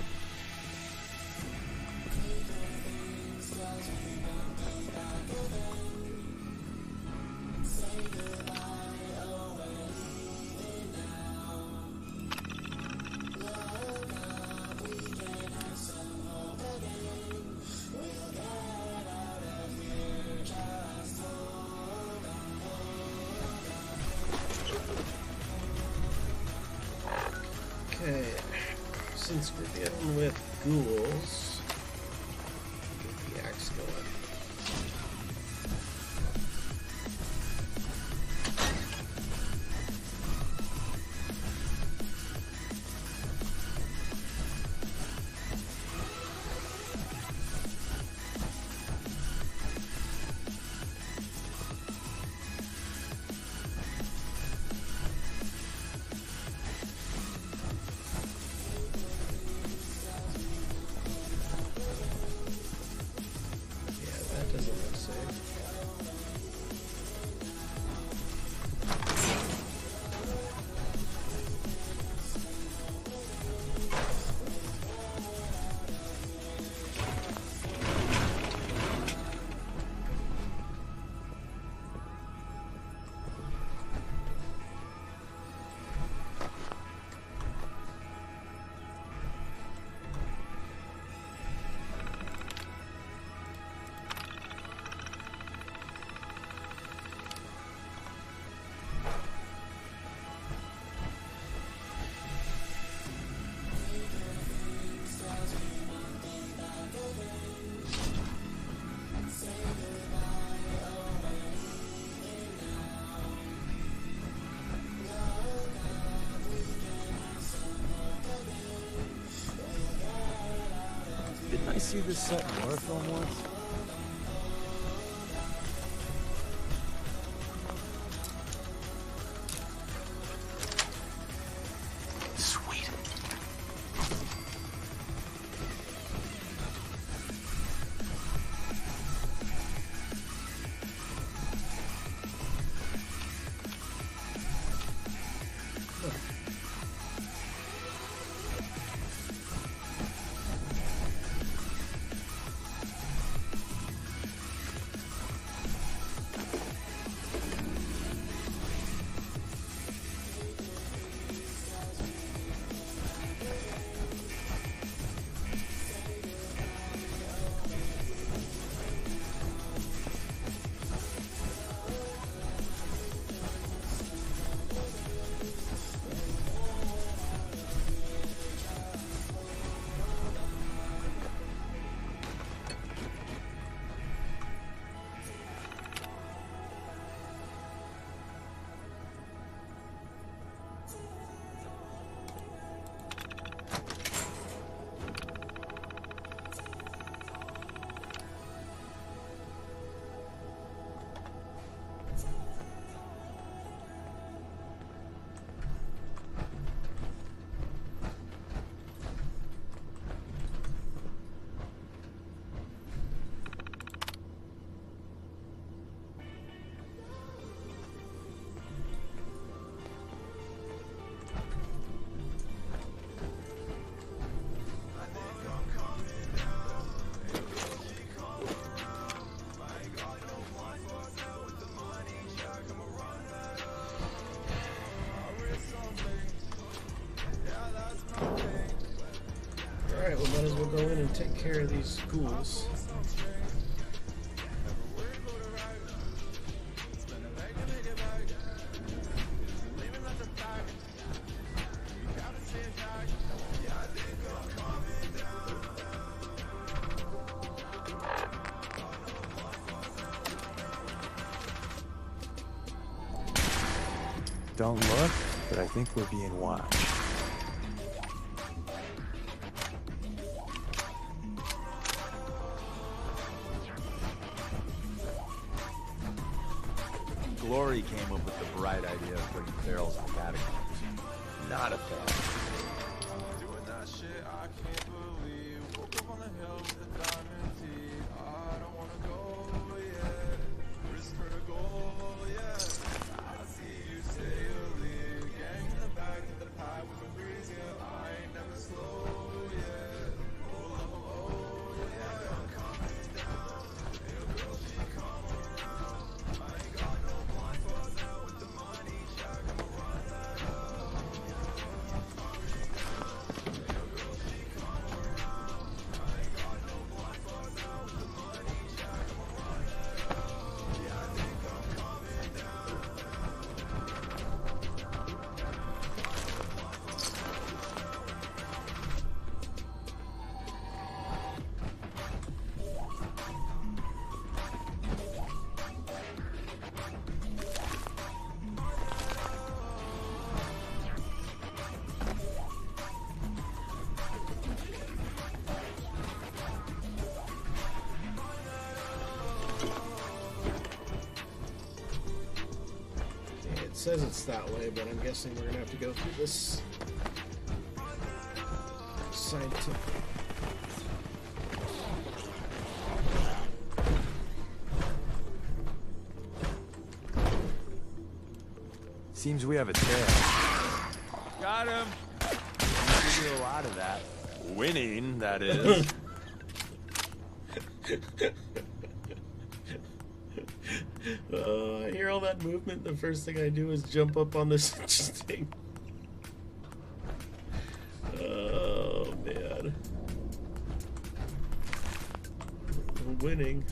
since we're dealing with ghouls, get the axe going. Didn't I see this set in horror film once? Sweet. Alright, we might as well go in and take care of these ghouls. Don't look, but I think we're being watched. Glory came up with the bright idea of putting barrels in catacombs. Not a fan. Doing that shit, I can't believe. Woke up on the hill with a diamond teeth. I don't wanna go yet. Risk her to go yet. I see you say you leave. Gang in the back of the pie with a breeze, yeah. I ain't never slow yet. Oh, yeah. I'm coming down. Your girl, she come around. I ain't got no blind spots now with the money shack. I'ma run that up. I'm coming down. Your girl, she come around. I ain't got no blind spots now says it's that way, but I'm guessing we're gonna have to go through this scientific. Seems we have a tail. Got him! We do a lot of that. Winning, that is. I hear all that movement. The first thing I do is jump up on this thing. Oh man, we're winning.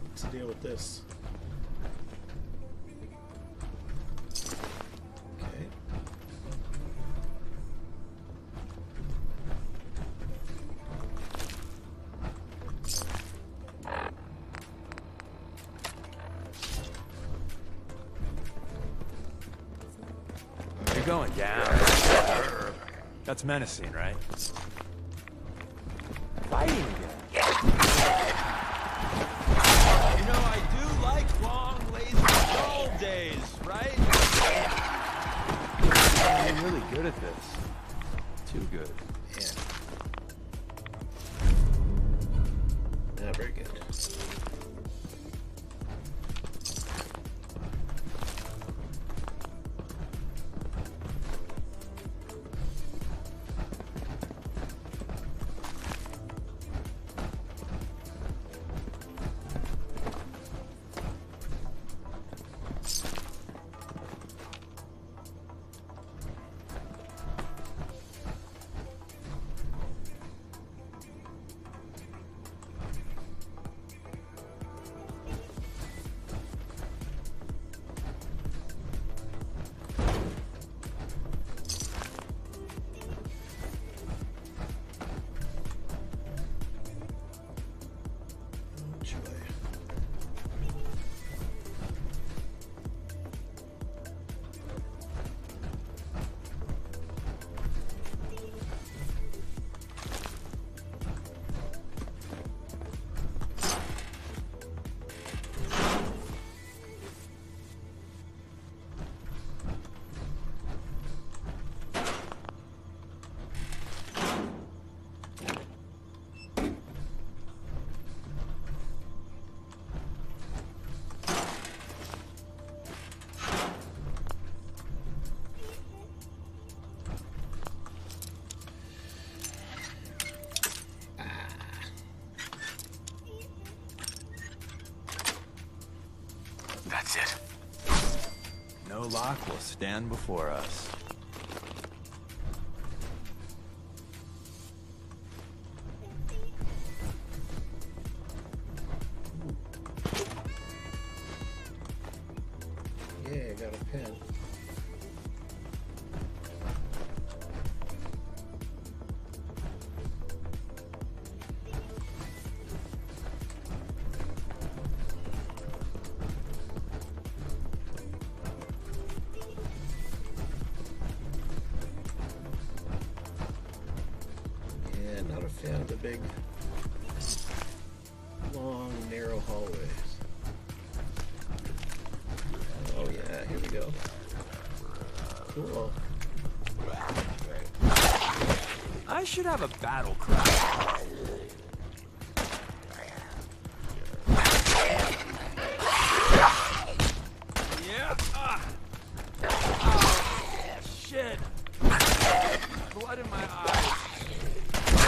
What's the deal with this? You're going down. That's menacing, right? Fighting again. You know, I do like long, lazy, dull days, right? You're really good at this. Too good. Yeah, very good. That's it. No lock will stand before us. Yeah, I got a pen. Yeah, not a fan of the big, long, narrow hallways. Oh yeah, here we go. Cool. I should have a battle cry. Yeah. Shit. Blood in my eyes.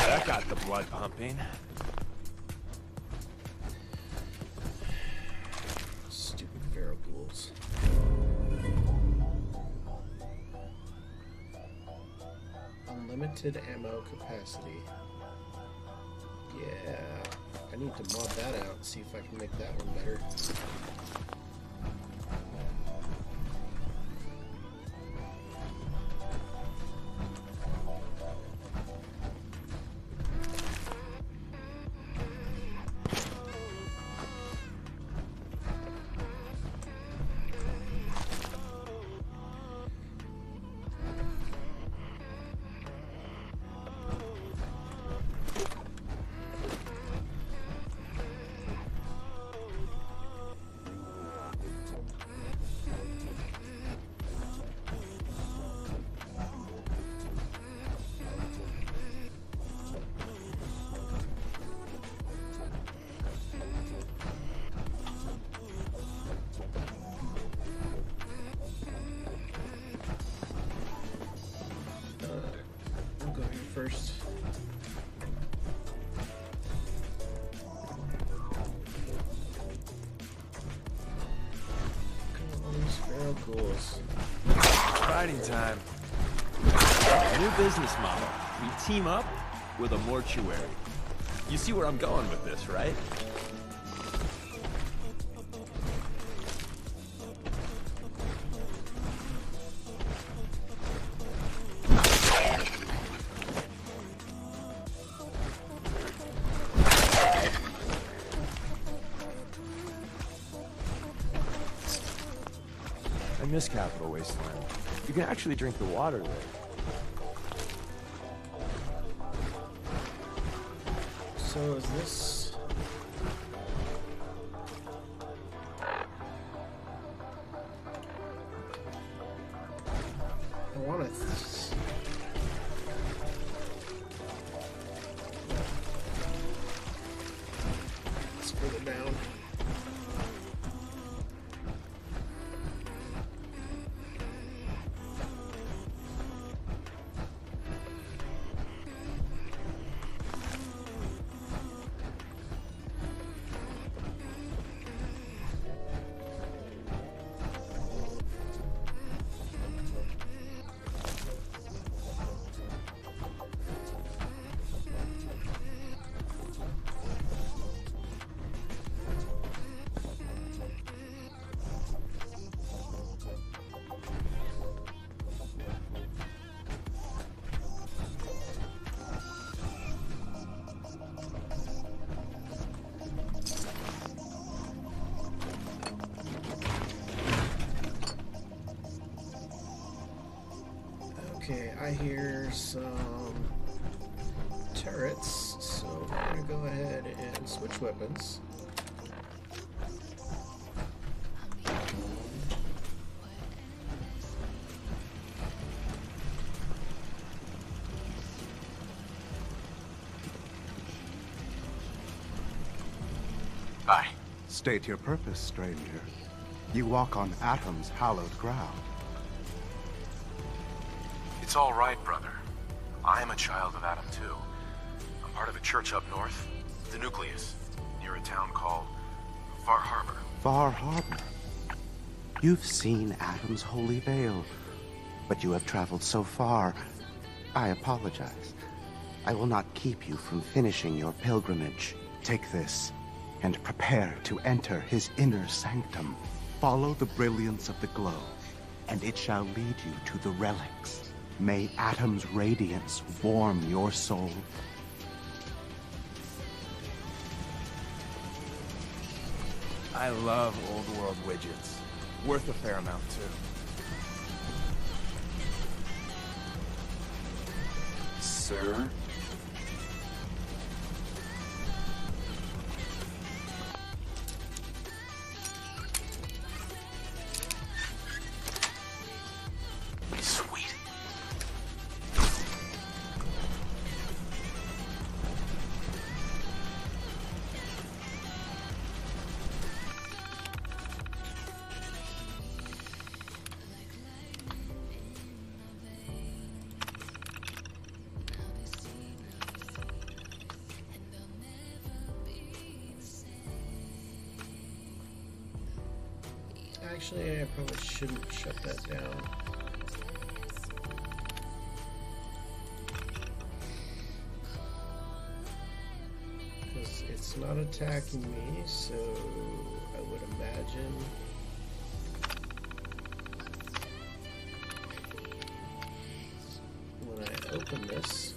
That got the blood pumping. Stupid feral ghouls. Unlimited ammo capacity. Yeah, I need to mod that out and see if I can make that one better. first. Come on, these feral ghouls. Fighting time. New business model. We team up with a mortuary. You see where I'm going with this, right? I miss Capital Wasteland. You can actually drink the water there. So is this... I want to... It's further down. Okay, I hear some turrets, so we're gonna go ahead and switch weapons. Hi. State your purpose, stranger. You walk on Atom's hallowed ground. It's all right, brother. I am a child of Adam, too. I'm part of a church up north, the Nucleus, near a town called Far Harbor. Far Harbor. You've seen Atom's holy veil, but you have traveled so far. I apologize. I will not keep you from finishing your pilgrimage. Take this, and prepare to enter his inner sanctum. Follow the brilliance of the glow, and it shall lead you to the relics. May Atom's radiance warm your soul. I love old world widgets. Worth a fair amount, too. Sir? Sweet. Actually, I probably shouldn't shut that down. Because it's not attacking me, so I would imagine... when I open this...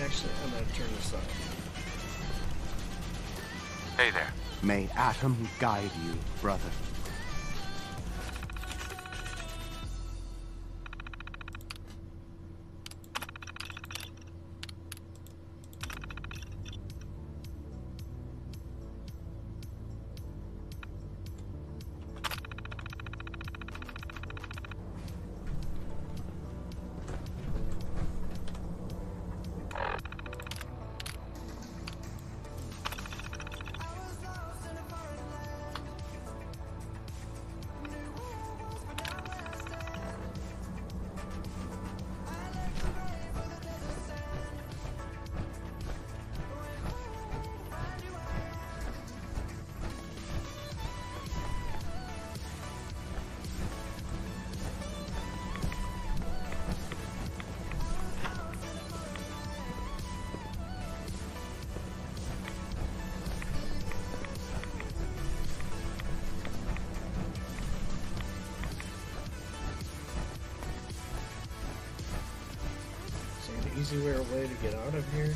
Actually, I'm gonna turn this off. Hey there. May Atom guide you, brother. Easier way to get out of here?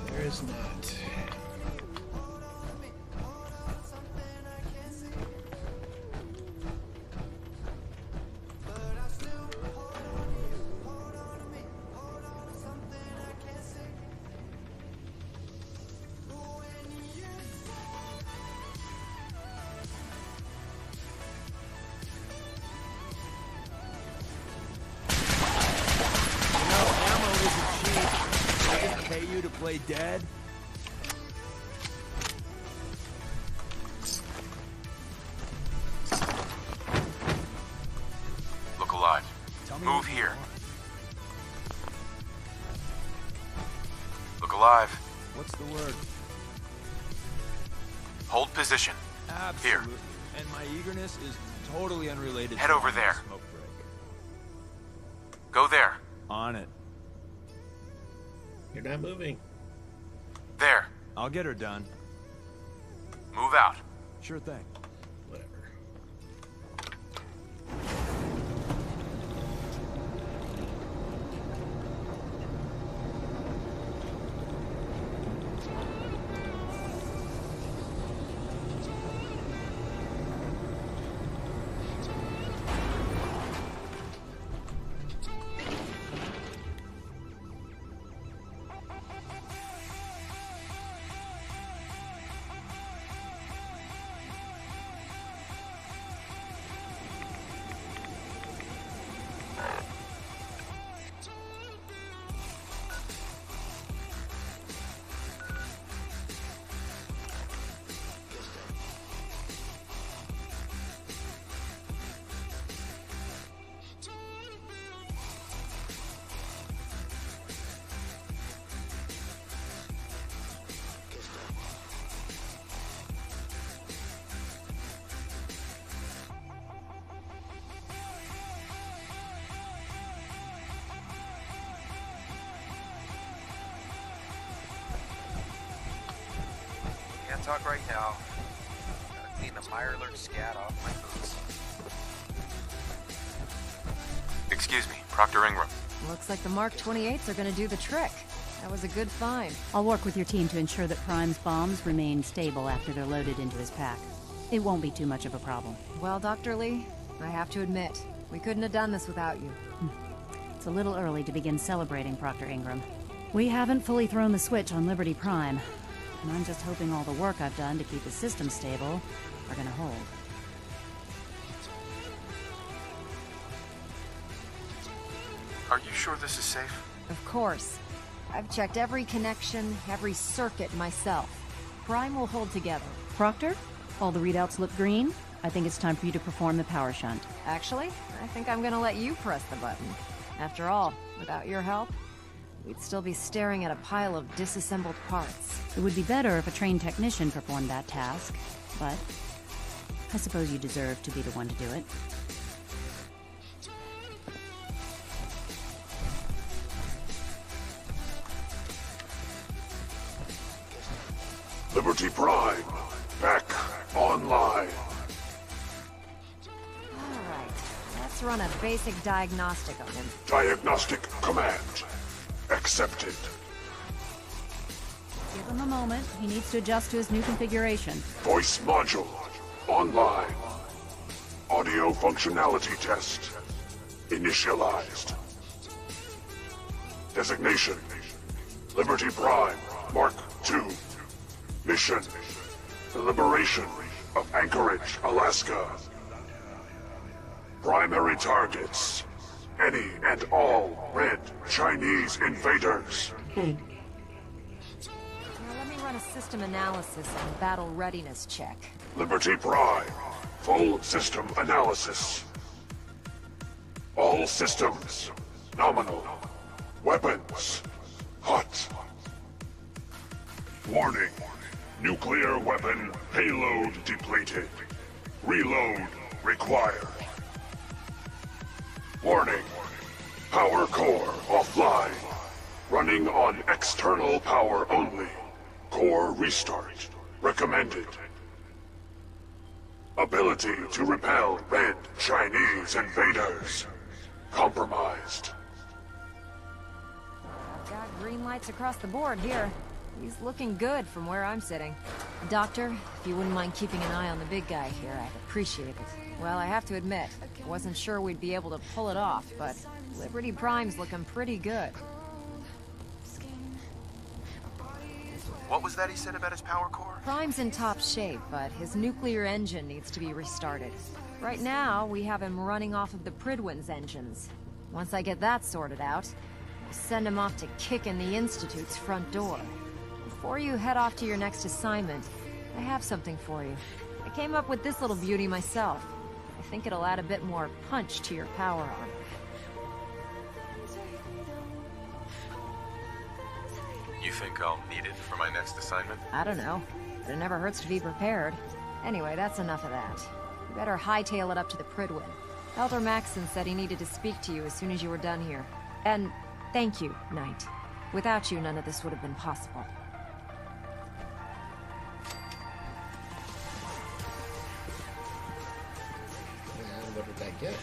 There is not. Pay you to play dead? Look alive. Move here. Look alive. What's the word? Hold position. Absolutely. Here. And my eagerness is totally unrelated. Head to over the there. Smoke break. Go there. On it. You're not moving. There. I'll get her done. Move out. Sure thing. Whatever. Can't talk right now. Gotta clean the Mirelurk scat off my boots. Excuse me, Proctor Ingram. Looks like the Mark 28s are gonna do the trick. That was a good find. I'll work with your team to ensure that Prime's bombs remain stable after they're loaded into his pack. It won't be too much of a problem. Well, Dr. Lee, I have to admit, we couldn't have done this without you. It's a little early to begin celebrating, Proctor Ingram. We haven't fully thrown the switch on Liberty Prime, and I'm just hoping all the work I've done to keep the system stable are gonna hold. Are you sure this is safe? Of course. I've checked every connection, every circuit myself. Prime will hold together. Proctor, all the readouts look green. I think it's time for you to perform the power shunt. Actually, I think I'm gonna let you press the button. After all, without your help, we'd still be staring at a pile of disassembled parts. It would be better if a trained technician performed that task, but I suppose you deserve to be the one to do it. Liberty Prime, back online. Alright, let's run a basic diagnostic on him. Diagnostic command accepted. Give him a moment. He needs to adjust to his new configuration. Voice module online. Audio functionality test initialized. Designation Liberty Prime Mark II. Mission the liberation of Anchorage, Alaska. Primary targets any and all red Chinese invaders. Now let me run a system analysis and battle readiness check. Liberty Prime, full system analysis. All systems, nominal. Weapons, hot. Warning, nuclear weapon payload depleted. Reload required. Warning, power core offline. Running on external power only. Core restart recommended. Ability to repel red Chinese invaders compromised. Got green lights across the board here. He's looking good from where I'm sitting. Doctor, if you wouldn't mind keeping an eye on the big guy here, I'd appreciate it. Well, I have to admit, I wasn't sure we'd be able to pull it off, but Liberty Prime's looking pretty good. What was that he said about his power core? Prime's in top shape, but his nuclear engine needs to be restarted. Right now, we have him running off of the Pridwin's engines. Once I get that sorted out, I'll send him off to kick in the Institute's front door. Before you head off to your next assignment, I have something for you. I came up with this little beauty myself. I think it'll add a bit more punch to your power armor. You think I'll need it for my next assignment? I don't know, but it never hurts to be prepared. Anyway, that's enough of that. You better hightail it up to the Pridwin. Elder Maxson said he needed to speak to you as soon as you were done here. And thank you, Knight. Without you, none of this would have been possible. And what did I get?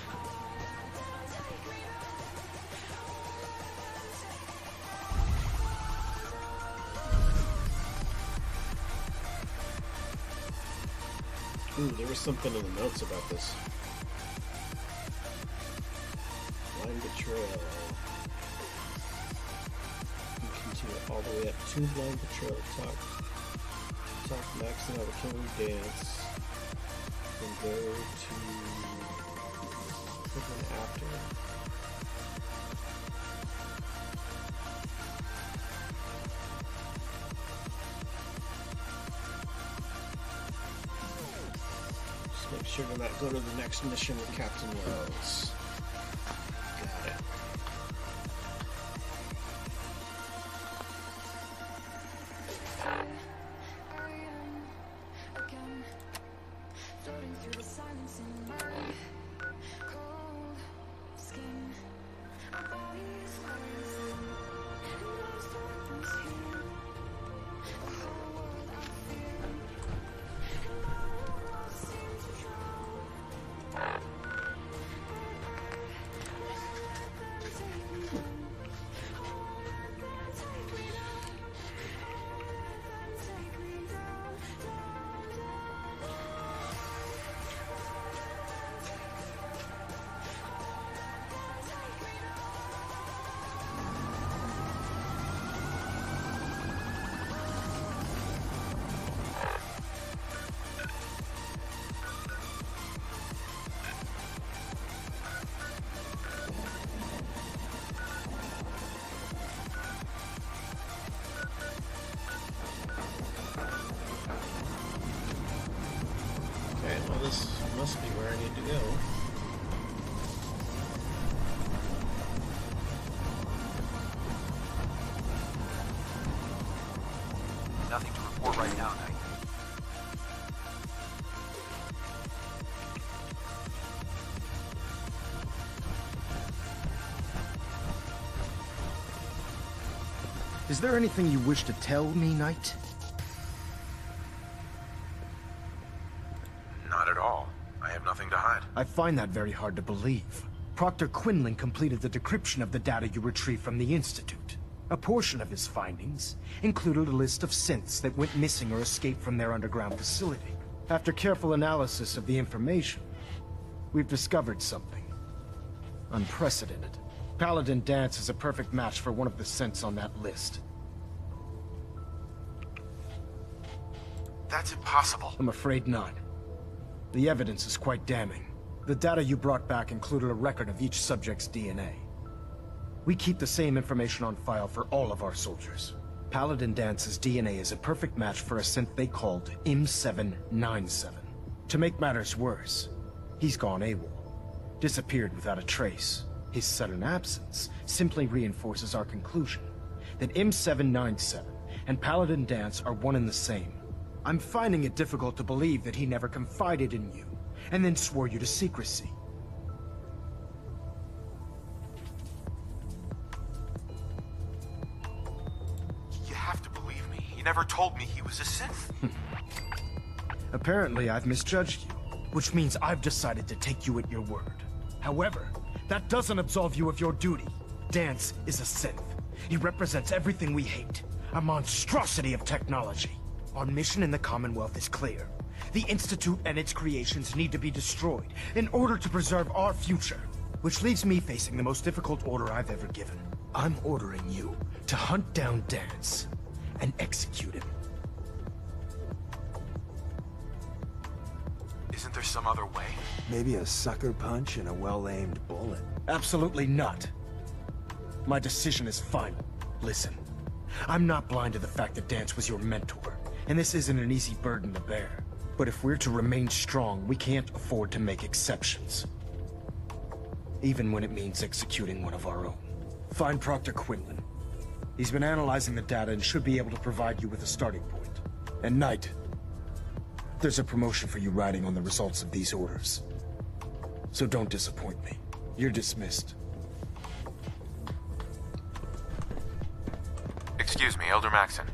Ooh, there was something in the notes about this. Blind Betrayal. You continue all the way up to Blind Betrayal. Talk Max and how the Killer Dance. Then go to Pridwin after. Make sure to not go to the next mission with Captain Wells. Got it. Well, this must be where I need to go. Is there anything you wish to tell me, Knight? Not at all. I have nothing to hide. I find that very hard to believe. Proctor Quinlan completed the decryption of the data you retrieved from the Institute. A portion of his findings included a list of synths that went missing or escaped from their underground facility. After careful analysis of the information, we've discovered something unprecedented. Paladin Danse is a perfect match for one of the synths on that list. That's impossible. I'm afraid not. The evidence is quite damning. The data you brought back included a record of each subject's DNA. We keep the same information on file for all of our soldiers. Paladin Dance's DNA is a perfect match for a synth they called M797. To make matters worse, he's gone AWOL. Disappeared without a trace. His sudden absence simply reinforces our conclusion that M797 and Paladin Danse are one and the same. I'm finding it difficult to believe that he never confided in you, and then swore you to secrecy. You have to believe me. He never told me he was a synth. Apparently, I've misjudged you, which means I've decided to take you at your word. However, that doesn't absolve you of your duty. Danse is a synth. He represents everything we hate, a monstrosity of technology. Our mission in the Commonwealth is clear. The Institute and its creations need to be destroyed in order to preserve our future, which leaves me facing the most difficult order I've ever given. I'm ordering you to hunt down Danse and execute him. Isn't there some other way? Maybe a sucker punch and a well-aimed bullet. Absolutely not. My decision is final. Listen, I'm not blind to the fact that Danse was your mentor, and this isn't an easy burden to bear. But if we're to remain strong, we can't afford to make exceptions. Even when it means executing one of our own. Find Proctor Quinlan. He's been analyzing the data and should be able to provide you with a starting point. And Knight, there's a promotion for you riding on the results of these orders. So don't disappoint me. You're dismissed. Excuse me, Elder Maxon.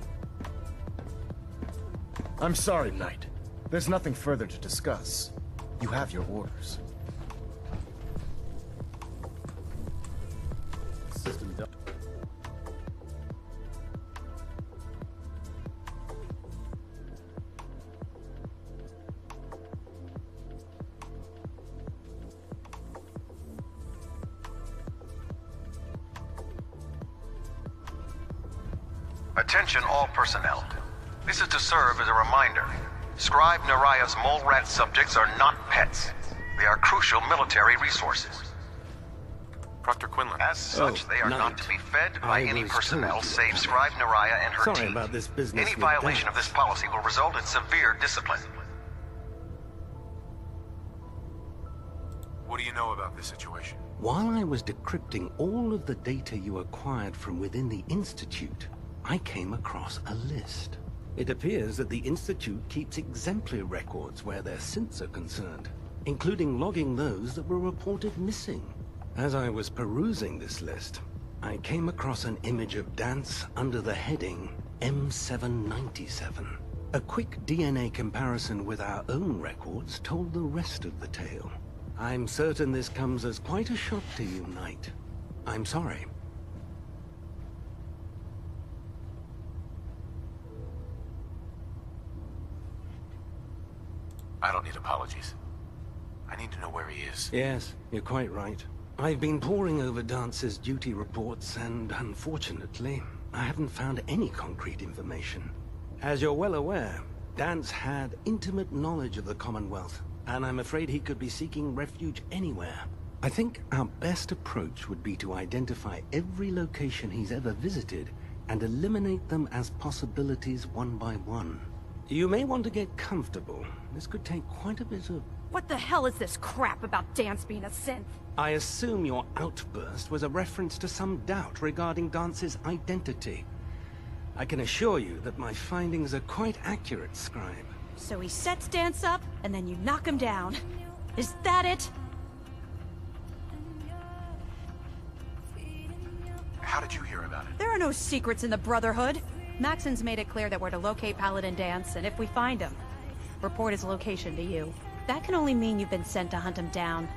I'm sorry, Knight. There's nothing further to discuss. You have your orders. System done. Attention all personnel. This is to serve as a reminder. Scribe Naraya's mole rat subjects are not pets. They are crucial military resources. Proctor Quinlan. As such, they are not to be fed by any personnel save Scribe Naraya and her team. Sorry about this business. Any violation of this policy will result in severe discipline. What do you know about this situation? While I was decrypting all of the data you acquired from within the Institute, I came across a list. It appears that the Institute keeps exemplary records where their synths are concerned, including logging those that were reported missing. As I was perusing this list, I came across an image of Danse under the heading M797. A quick DNA comparison with our own records told the rest of the tale. I'm certain this comes as quite a shock to you, Knight. I'm sorry. I don't need apologies. I need to know where he is. Yes, you're quite right. I've been poring over Dance's duty reports, and unfortunately, I haven't found any concrete information. As you're well aware, Danse had intimate knowledge of the Commonwealth, and I'm afraid he could be seeking refuge anywhere. I think our best approach would be to identify every location he's ever visited and eliminate them as possibilities one by one. You may want to get comfortable. This could take quite a bit of... What the hell is this crap about Danse being a synth? I assume your outburst was a reference to some doubt regarding Dance's identity. I can assure you that my findings are quite accurate, Scribe. So he sets Danse up, and then you knock him down. Is that it? How did you hear about it? There are no secrets in the Brotherhood. Maxon's made it clear that we're to locate Paladin Dance, and if we find him, report his location to you. That can only mean you've been sent to hunt him down.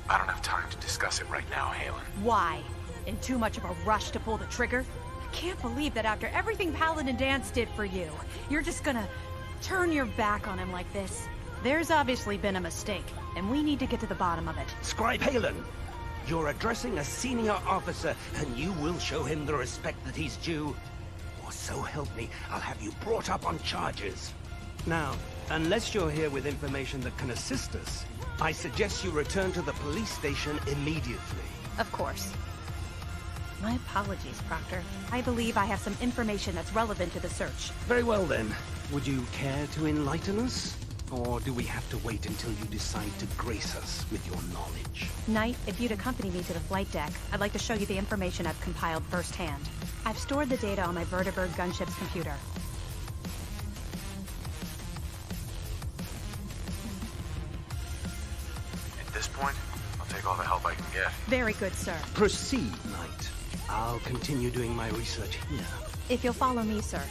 I don't have time to discuss it right now, Halen. Why? In too much of a rush to pull the trigger? I can't believe that after everything Paladin Dance did for you, you're just gonna turn your back on him like this. There's obviously been a mistake, and we need to get to the bottom of it. Scribe Halen, you're addressing a senior officer, and you will show him the respect that he's due. Or so help me, I'll have you brought up on charges. Now, unless you're here with information that can assist us, I suggest you return to the police station immediately. Of course. My apologies, Proctor. I believe I have some information that's relevant to the search. Very well then. Would you care to enlighten us? Or do we have to wait until you decide to grace us with your knowledge? Knight, if you'd accompany me to the flight deck, I'd like to show you the information I've compiled firsthand. I've stored the data on my Vertibird gunship's computer. At this point, I'll take all the help I can get. Very good, sir. Proceed, Knight. I'll continue doing my research here. If you'll follow me, sir.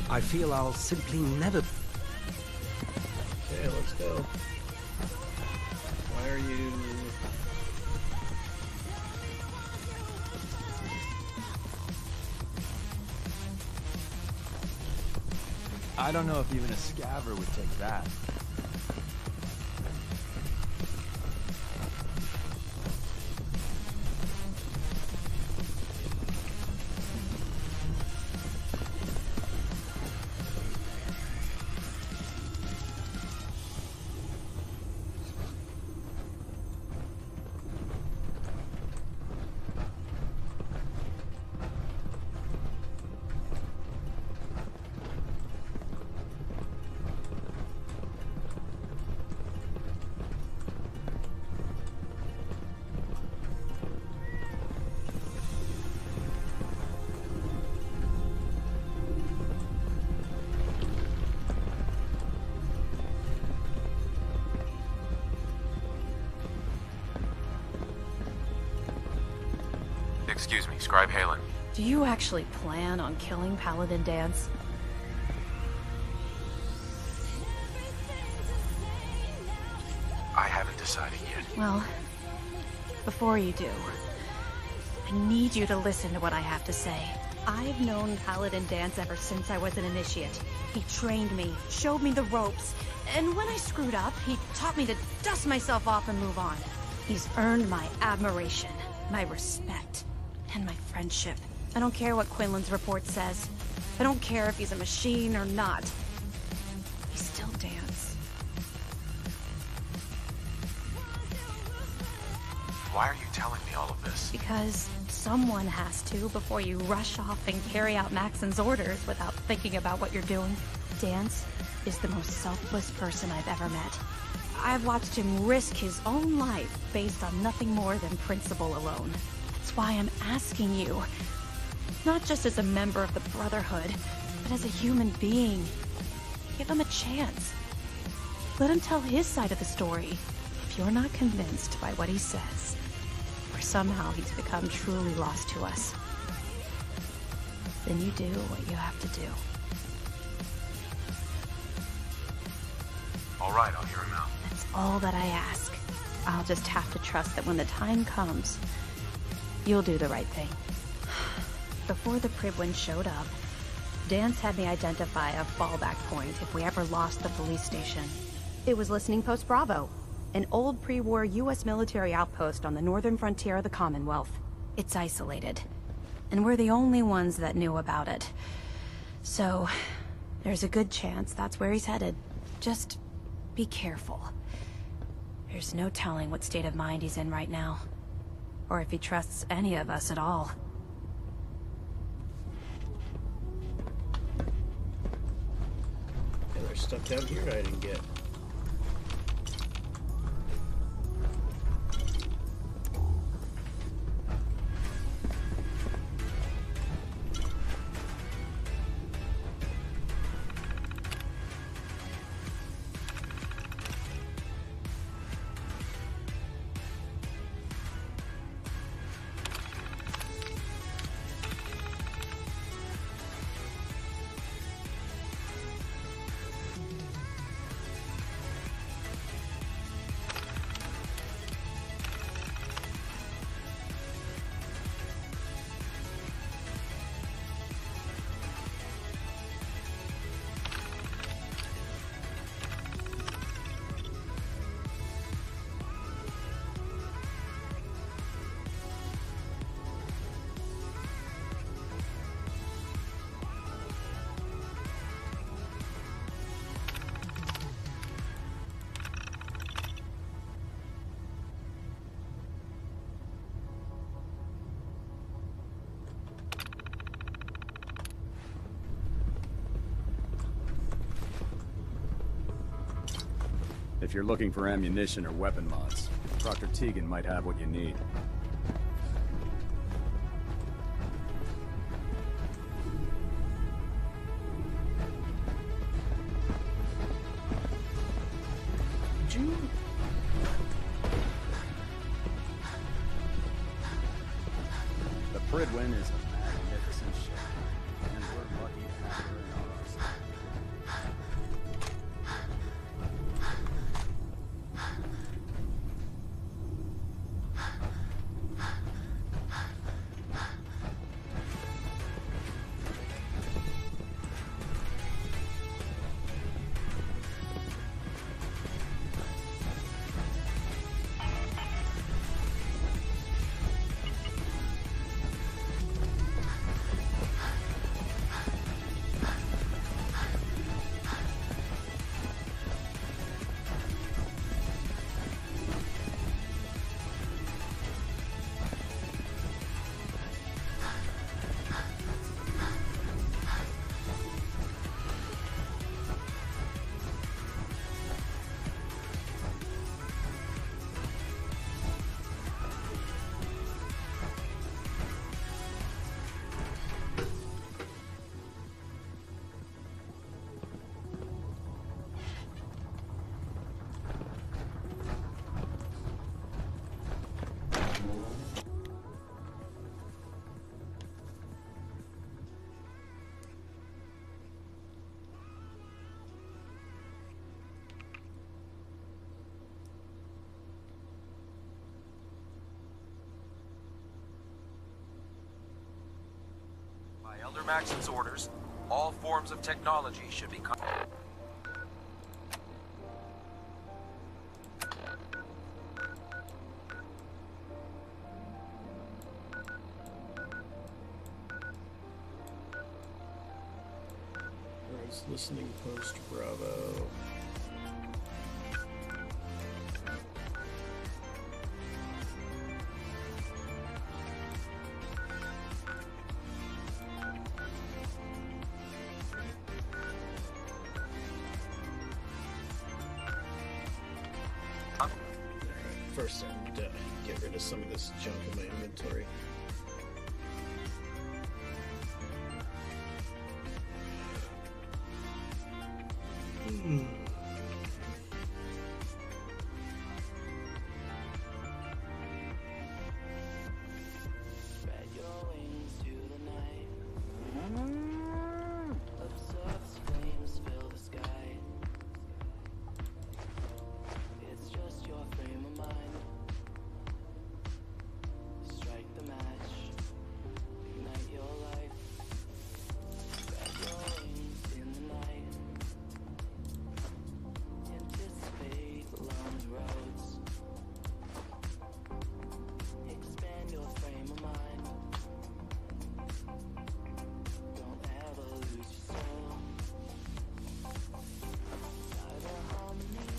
I feel I'll simply never... Okay, let's go. Why are you... I don't know if even a scabber would take that. Excuse me, Scribe Halen. Do you actually plan on killing Paladin Dance? I haven't decided yet. Well, before you do, I need you to listen to what I have to say. I've known Paladin Dance ever since I was an initiate. He trained me, showed me the ropes, and when I screwed up, he taught me to dust myself off and move on. He's earned my admiration, my respect, and my friendship. I don't care what Quinlan's report says. I don't care if he's a machine or not. He's still Dance. Why are you telling me all of this? Because someone has to before you rush off and carry out Maxon's orders without thinking about what you're doing. Dance is the most selfless person I've ever met. I've watched him risk his own life based on nothing more than principle alone. That's why I'm asking you, not just as a member of the Brotherhood, but as a human being. Give him a chance. Let him tell his side of the story. If you're not convinced by what he says, or somehow he's become truly lost to us, then you do what you have to do. All right, I'll hear him out. That's all that I ask. I'll just have to trust that when the time comes, you'll do the right thing. Before the Pribwin showed up, Dance had me identify a fallback point if we ever lost the police station. It was Listening Post Bravo, an old pre-war US military outpost on the northern frontier of the Commonwealth. It's isolated, and we're the only ones that knew about it. So, there's a good chance that's where he's headed. Just be careful. There's no telling what state of mind he's in right now, or if he trusts any of us at all. Yeah, there's stuff down here I didn't get. If you're looking for ammunition or weapon mods, Dr. Tegan might have what you need. The Pridwin is a magnificent ship, and we're lucky to have her in our arsenal. By Elder Maxon's orders, all forms of technology should be... Listening post Bravo. First, I need to get rid of some of this junk in my inventory. Spread your wings to the night. Observe flames fill the sky. It's just your frame of mind. Strike the match. Ignite your life. Spread your wings in the night. Anticipate long roads. Expand your frame of mind. Don't ever lose your soul. By the harmony,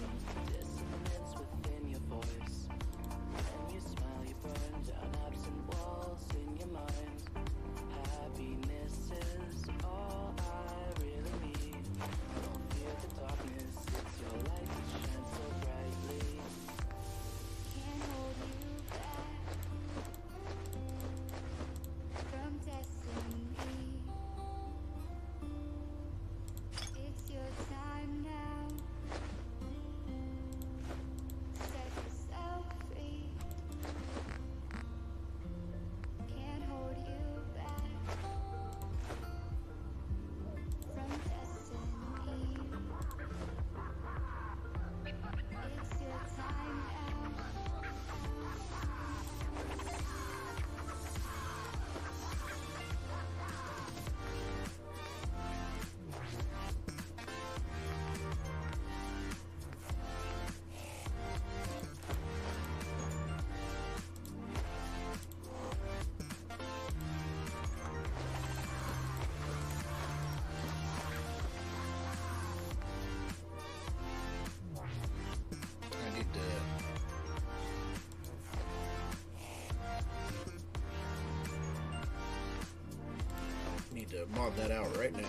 dissonance within your voice. When you smile, you burn down absent walls in your mind. Happiness is all I really need. Don't fear the darkness, it's your light that shines so brightly. Can't hold you back from destiny. It's your time now. Set yourself free. Can't hold you back from destiny. It's your time now. I need to mod that out right now.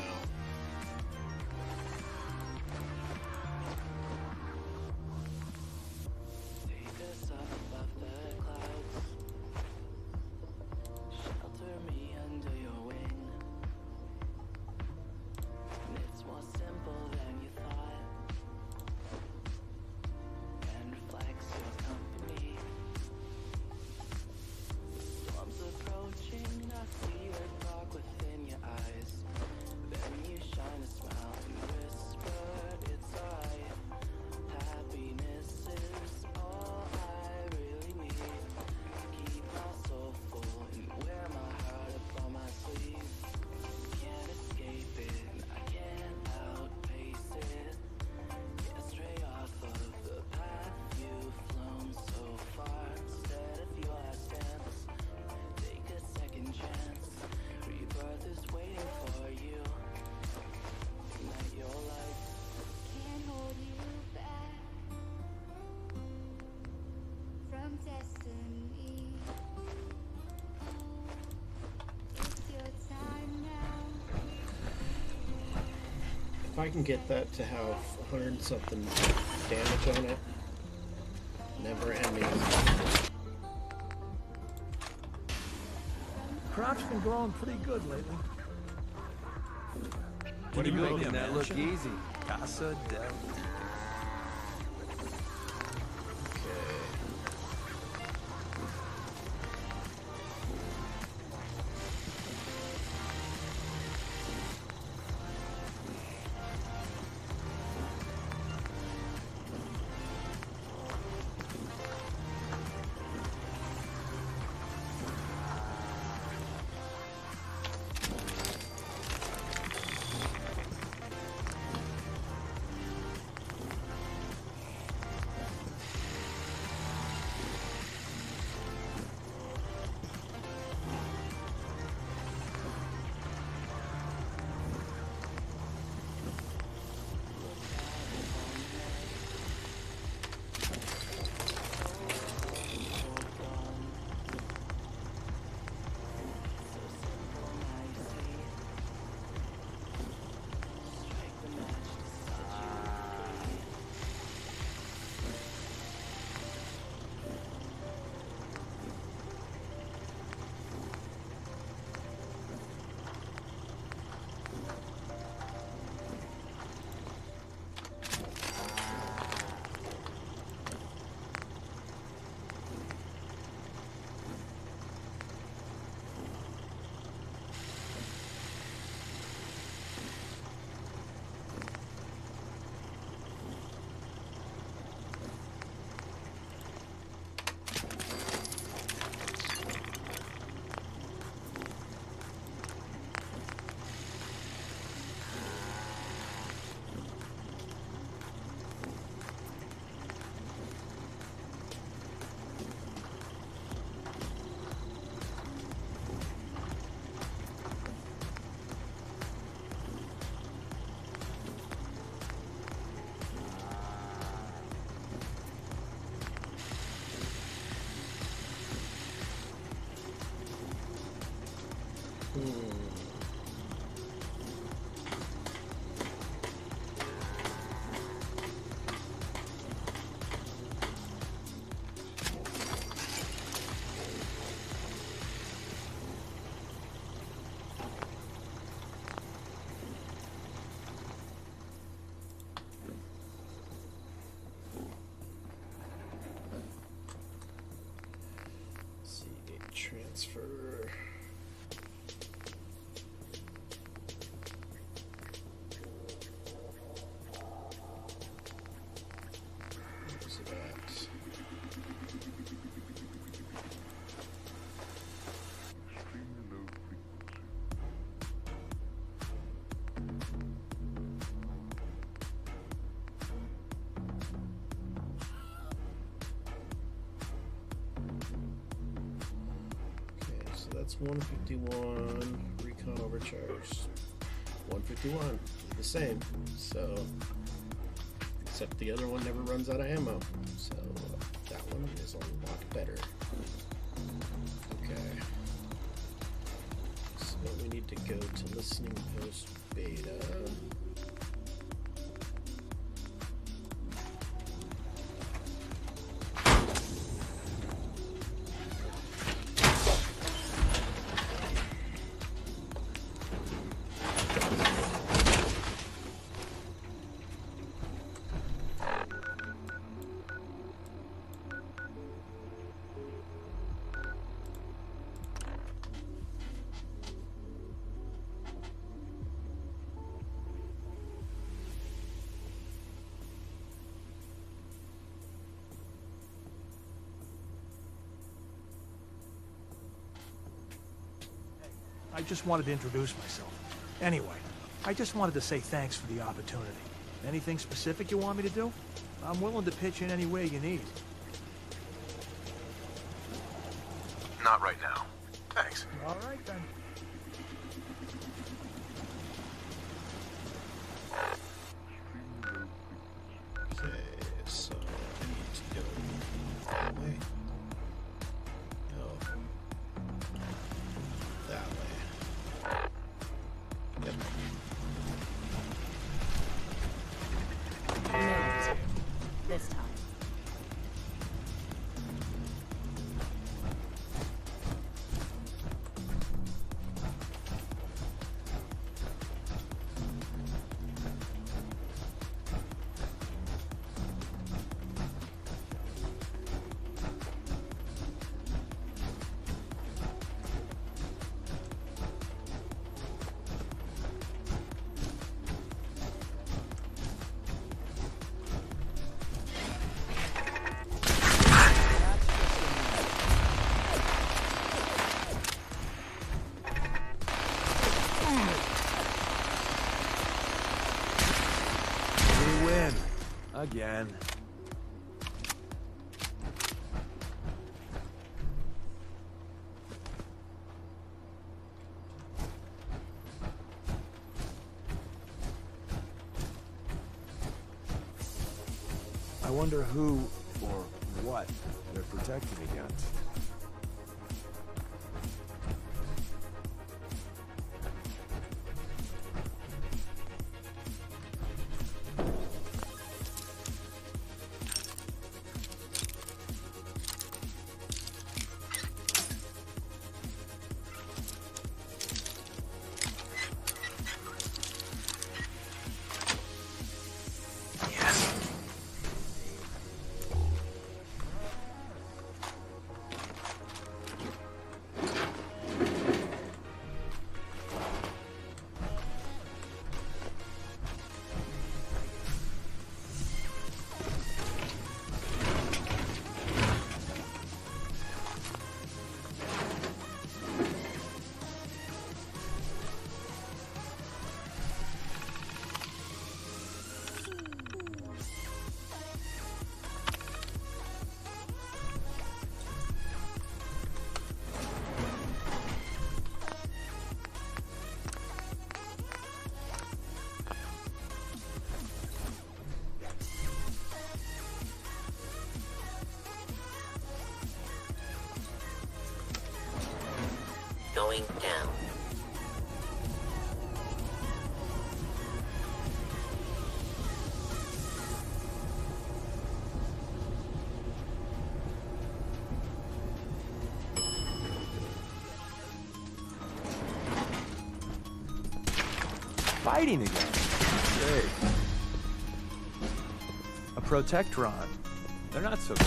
from destiny. It's your time now. If I can get that to have 100 and something damage on it, never ending. Crop's been growing pretty good lately. What are you making making that look mansion? easy? Casa del... Transfer. Where's it at? That's 151 recon overcharged. 151, the same. So, except the other one never runs out of ammo. So that one is a lot better. Okay. So we need to go to listening post beta. I just wanted to introduce myself. Anyway, I just wanted to say thanks for the opportunity. Anything specific you want me to do? I'm willing to pitch in any way you need. Not right now. Thanks. All right, then. Okay, so I need to go that way. again. I wonder who or what they're protecting against. Going down. Fighting again. Great. A Protectron. They're not so good.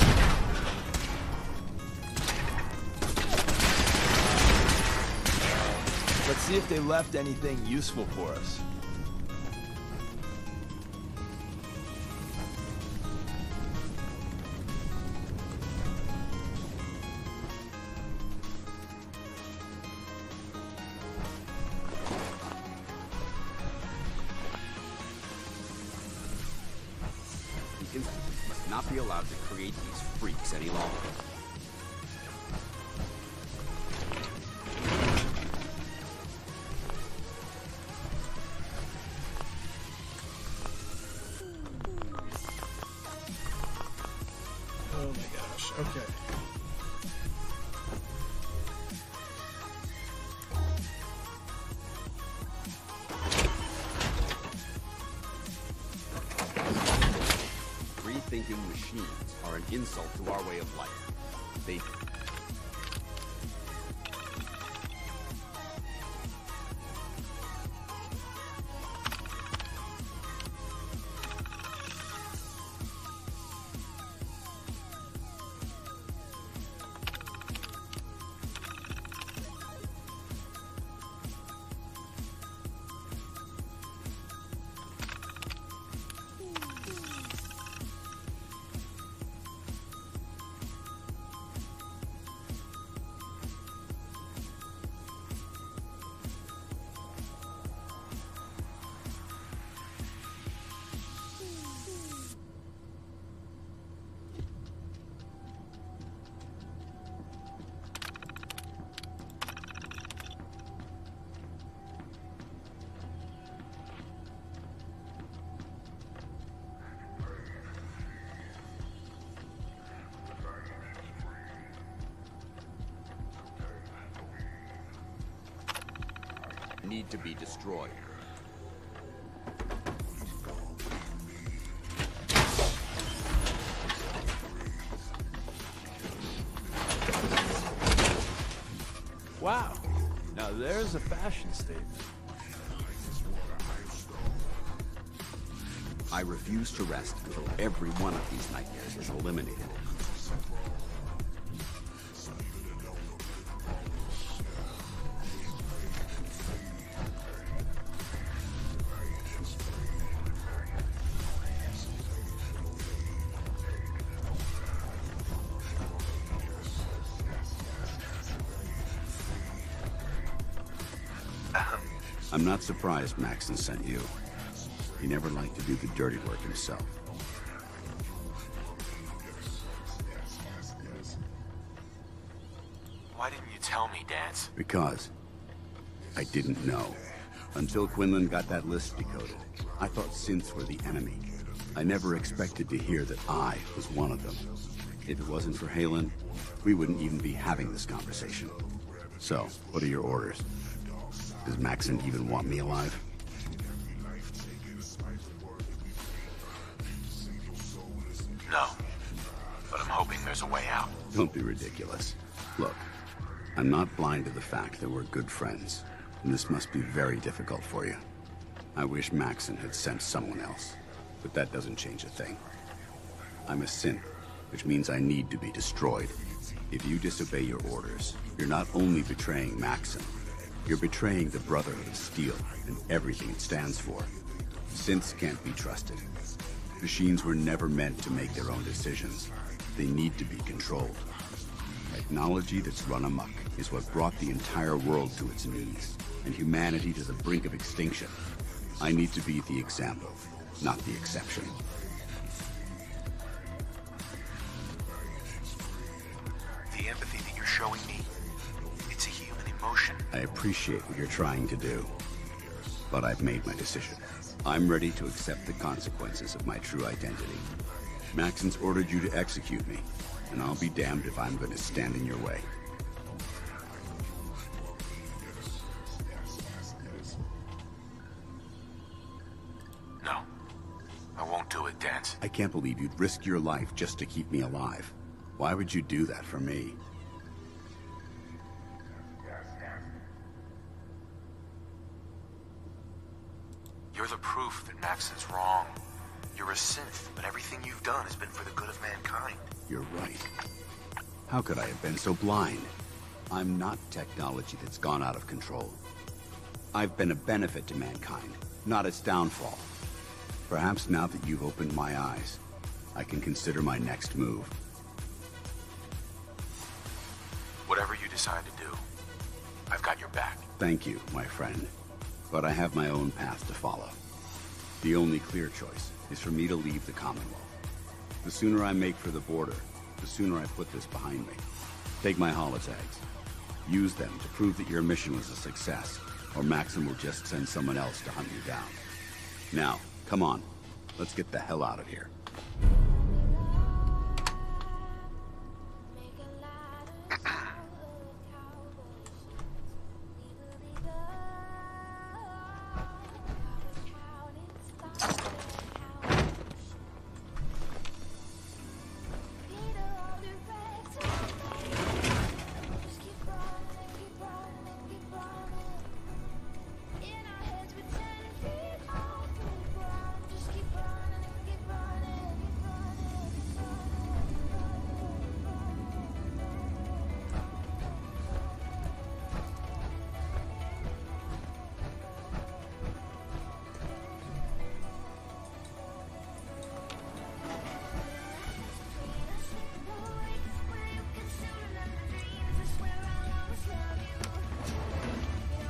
Let's see if they left anything useful for us. The Institute must not be allowed to create these freaks any longer. Oh my gosh, okay. Rethinking machines are an insult to our way of life. They... need to be destroyed. Wow. Now there's a fashion statement. I refuse to rest until every one of these nightmares is eliminated. I'm not surprised Maxon sent you. He never liked to do the dirty work himself. Why didn't you tell me, Dance? Because I didn't know. Until Quinlan got that list decoded, I thought synths were the enemy. I never expected to hear that I was one of them. If it wasn't for Halen, we wouldn't even be having this conversation. So, what are your orders? Does Maxon even want me alive? No. But I'm hoping there's a way out. Don't be ridiculous. Look, I'm not blind to the fact that we're good friends, and this must be very difficult for you. I wish Maxon had sent someone else, but that doesn't change a thing. I'm a synth, which means I need to be destroyed. If you disobey your orders, you're not only betraying Maxon, you're betraying the Brotherhood of Steel and everything it stands for. Synths can't be trusted. Machines were never meant to make their own decisions. They need to be controlled. Technology that's run amok is what brought the entire world to its knees, and humanity to the brink of extinction. I need to be the example, not the exception. The empathy that you're showing me, it's a human emotion. I appreciate what you're trying to do, but I've made my decision. I'm ready to accept the consequences of my true identity. Maxon's ordered you to execute me, and I'll be damned if I'm going to stand in your way. No. I won't do it, Dance. I can't believe you'd risk your life just to keep me alive. Why would you do that for me? You're the proof that Maxon's wrong. You're a synth, but everything you've done has been for the good of mankind. You're right. How could I have been so blind? I'm not technology that's gone out of control. I've been a benefit to mankind, not its downfall. Perhaps now that you've opened my eyes, I can consider my next move. Whatever you decide to do, I've got your back. Thank you, my friend. But I have my own path to follow. The only clear choice is for me to leave the Commonwealth. The sooner I make for the border, the sooner I put this behind me. Take my holotags. Use them to prove that your mission was a success, or Maxon will just send someone else to hunt you down. Now, come on. Let's get the hell out of here.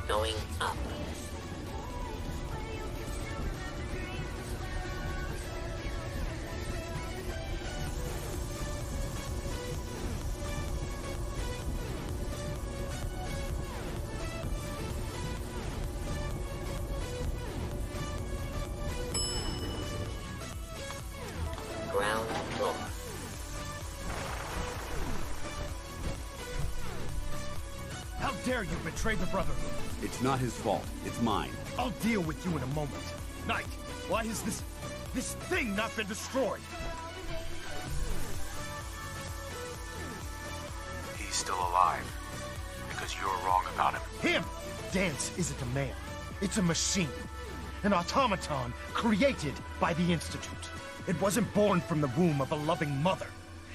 Going up. Ground floor. How dare you betray the Brotherhood? It's not his fault. It's mine. I'll deal with you in a moment. Knight, why has this thing not been destroyed? He's still alive. Because you're wrong about him. Him! Dance isn't a man. It's a machine. An automaton created by the Institute. It wasn't born from the womb of a loving mother.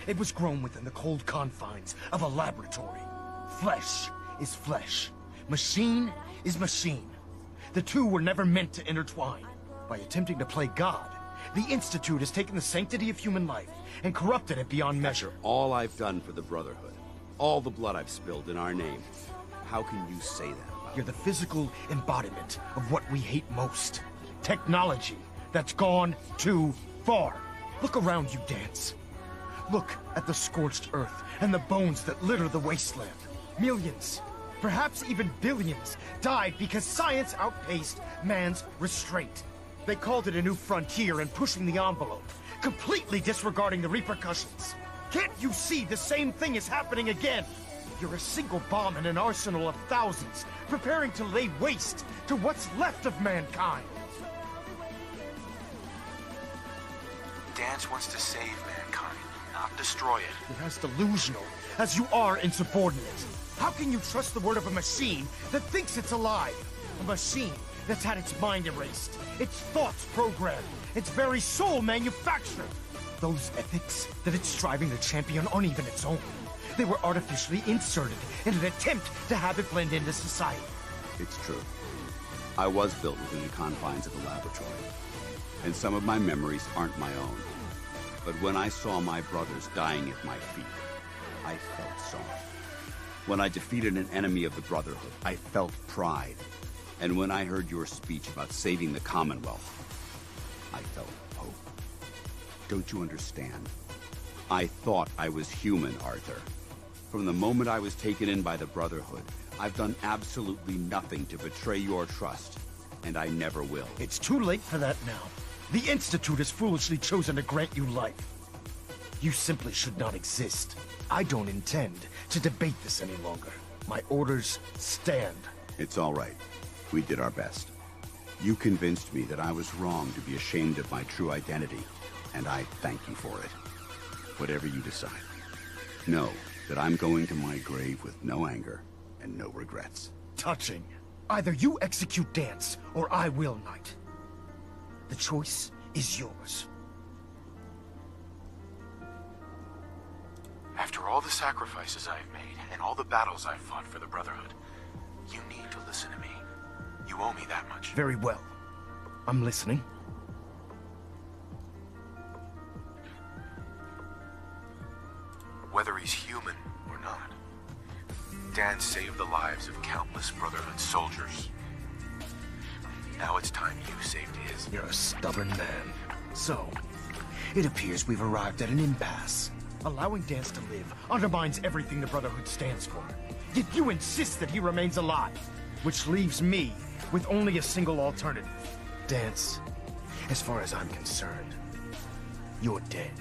It was grown within the cold confines of a laboratory. Flesh is flesh. Machine is machine. The two were never meant to intertwine. By attempting to play God, the Institute has taken the sanctity of human life and corrupted it beyond measure. All I've done for the Brotherhood, all the blood I've spilled in our name, how can you say that about You're the physical embodiment of what we hate most. Technology that's gone too far. Look around you, Dance. Look at the scorched earth and the bones that litter the wasteland. Millions, perhaps even billions, died because science outpaced man's restraint. They called it a new frontier and pushing the envelope, completely disregarding the repercussions. Can't you see the same thing is happening again? You're a single bomb in an arsenal of thousands, preparing to lay waste to what's left of mankind. Dance wants to save mankind, not destroy it. You're as delusional as you are insubordinate. How can you trust the word of a machine that thinks it's alive? A machine that's had its mind erased, its thoughts programmed, its very soul manufactured. Those ethics that it's striving to champion aren't even its own. They were artificially inserted in an attempt to have it blend into society. It's true. I was built within the confines of the laboratory, and some of my memories aren't my own. But when I saw my brothers dying at my feet, I felt sorrow. When I defeated an enemy of the Brotherhood, I felt pride. And when I heard your speech about saving the Commonwealth, I felt hope. Don't you understand? I thought I was human, Arthur. From the moment I was taken in by the Brotherhood, I've done absolutely nothing to betray your trust, and I never will. It's too late for that now. The Institute has foolishly chosen to grant you life. You simply should not exist. I don't intend to debate this any longer. My orders stand. It's all right. We did our best. You convinced me that I was wrong to be ashamed of my true identity, and I thank you for it. Whatever you decide. Know that I'm going to my grave with no anger and no regrets. Touching. Either you execute Dance, or I will, Knight. The choice is yours. After all the sacrifices I've made, and all the battles I've fought for the Brotherhood, you need to listen to me. You owe me that much. Very well. I'm listening. Whether he's human or not, Dan saved the lives of countless Brotherhood soldiers. Now it's time you saved his. You're a stubborn man. So, it appears we've arrived at an impasse. Allowing Dance to live undermines everything the Brotherhood stands for. Yet you insist that he remains alive, which leaves me with only a single alternative. Dance, as far as I'm concerned, you're dead.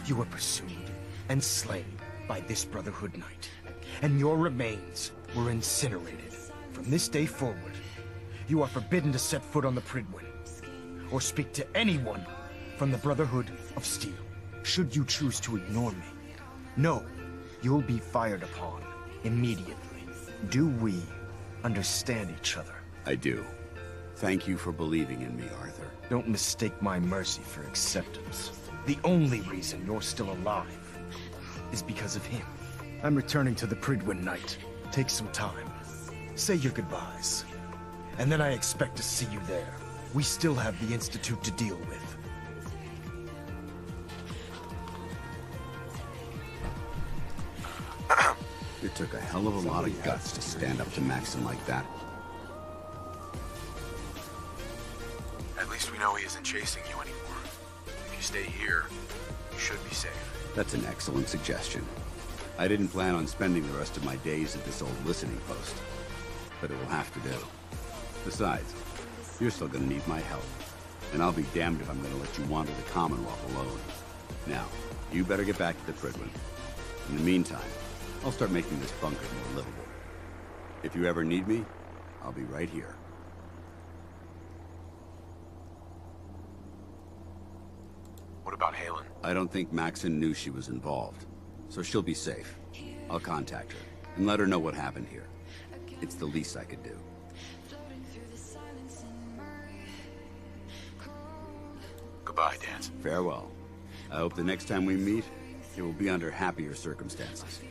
You were pursued and slain by this Brotherhood Knight, and your remains were incinerated. From this day forward, you are forbidden to set foot on the Pridwin, or speak to anyone from the Brotherhood of Steel. Should you choose to ignore me, know you'll be fired upon immediately. Do we understand each other? I do. Thank you for believing in me, Arthur. Don't mistake my mercy for acceptance. The only reason you're still alive is because of him. I'm returning to the Pridwin Knight. Take some time. Say your goodbyes. And then I expect to see you there. We still have the Institute to deal with. It took a hell of a lot of guts to stand up to Maxon like that. At least we know he isn't chasing you anymore. If you stay here, you should be safe. That's an excellent suggestion. I didn't plan on spending the rest of my days at this old listening post, but it will have to do. Besides, you're still gonna need my help, and I'll be damned if I'm gonna let you wander the Commonwealth alone. Now, you better get back to the Pridwin. In the meantime, I'll start making this bunker more livable. If you ever need me, I'll be right here. What about Halen? I don't think Maxon knew she was involved, so she'll be safe. I'll contact her and let her know what happened here. It's the least I could do. Goodbye, Dance. Farewell. I hope the next time we meet, it will be under happier circumstances.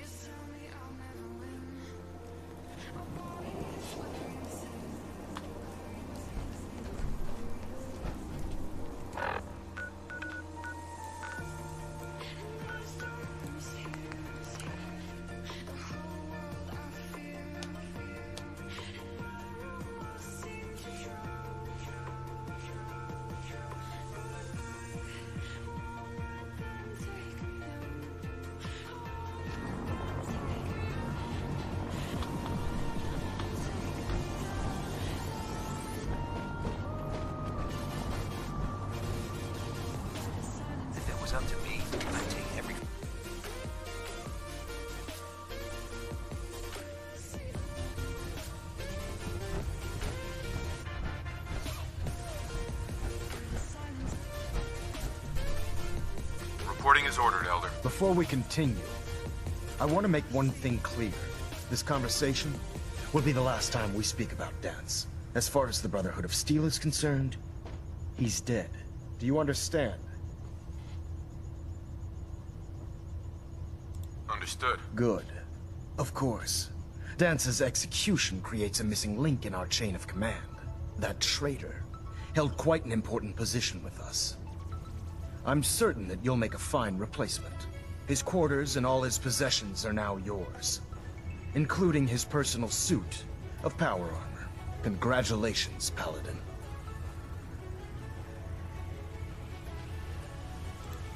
Reporting is ordered, Elder. Before we continue, I want to make one thing clear. This conversation will be the last time we speak about Dance. As far as the Brotherhood of Steel is concerned, he's dead. Do you understand? Understood. Good. Of course. Dance's execution creates a missing link in our chain of command. That traitor held quite an important position with us. I'm certain that you'll make a fine replacement. His quarters and all his possessions are now yours, including his personal suit of power armor. Congratulations, Paladin.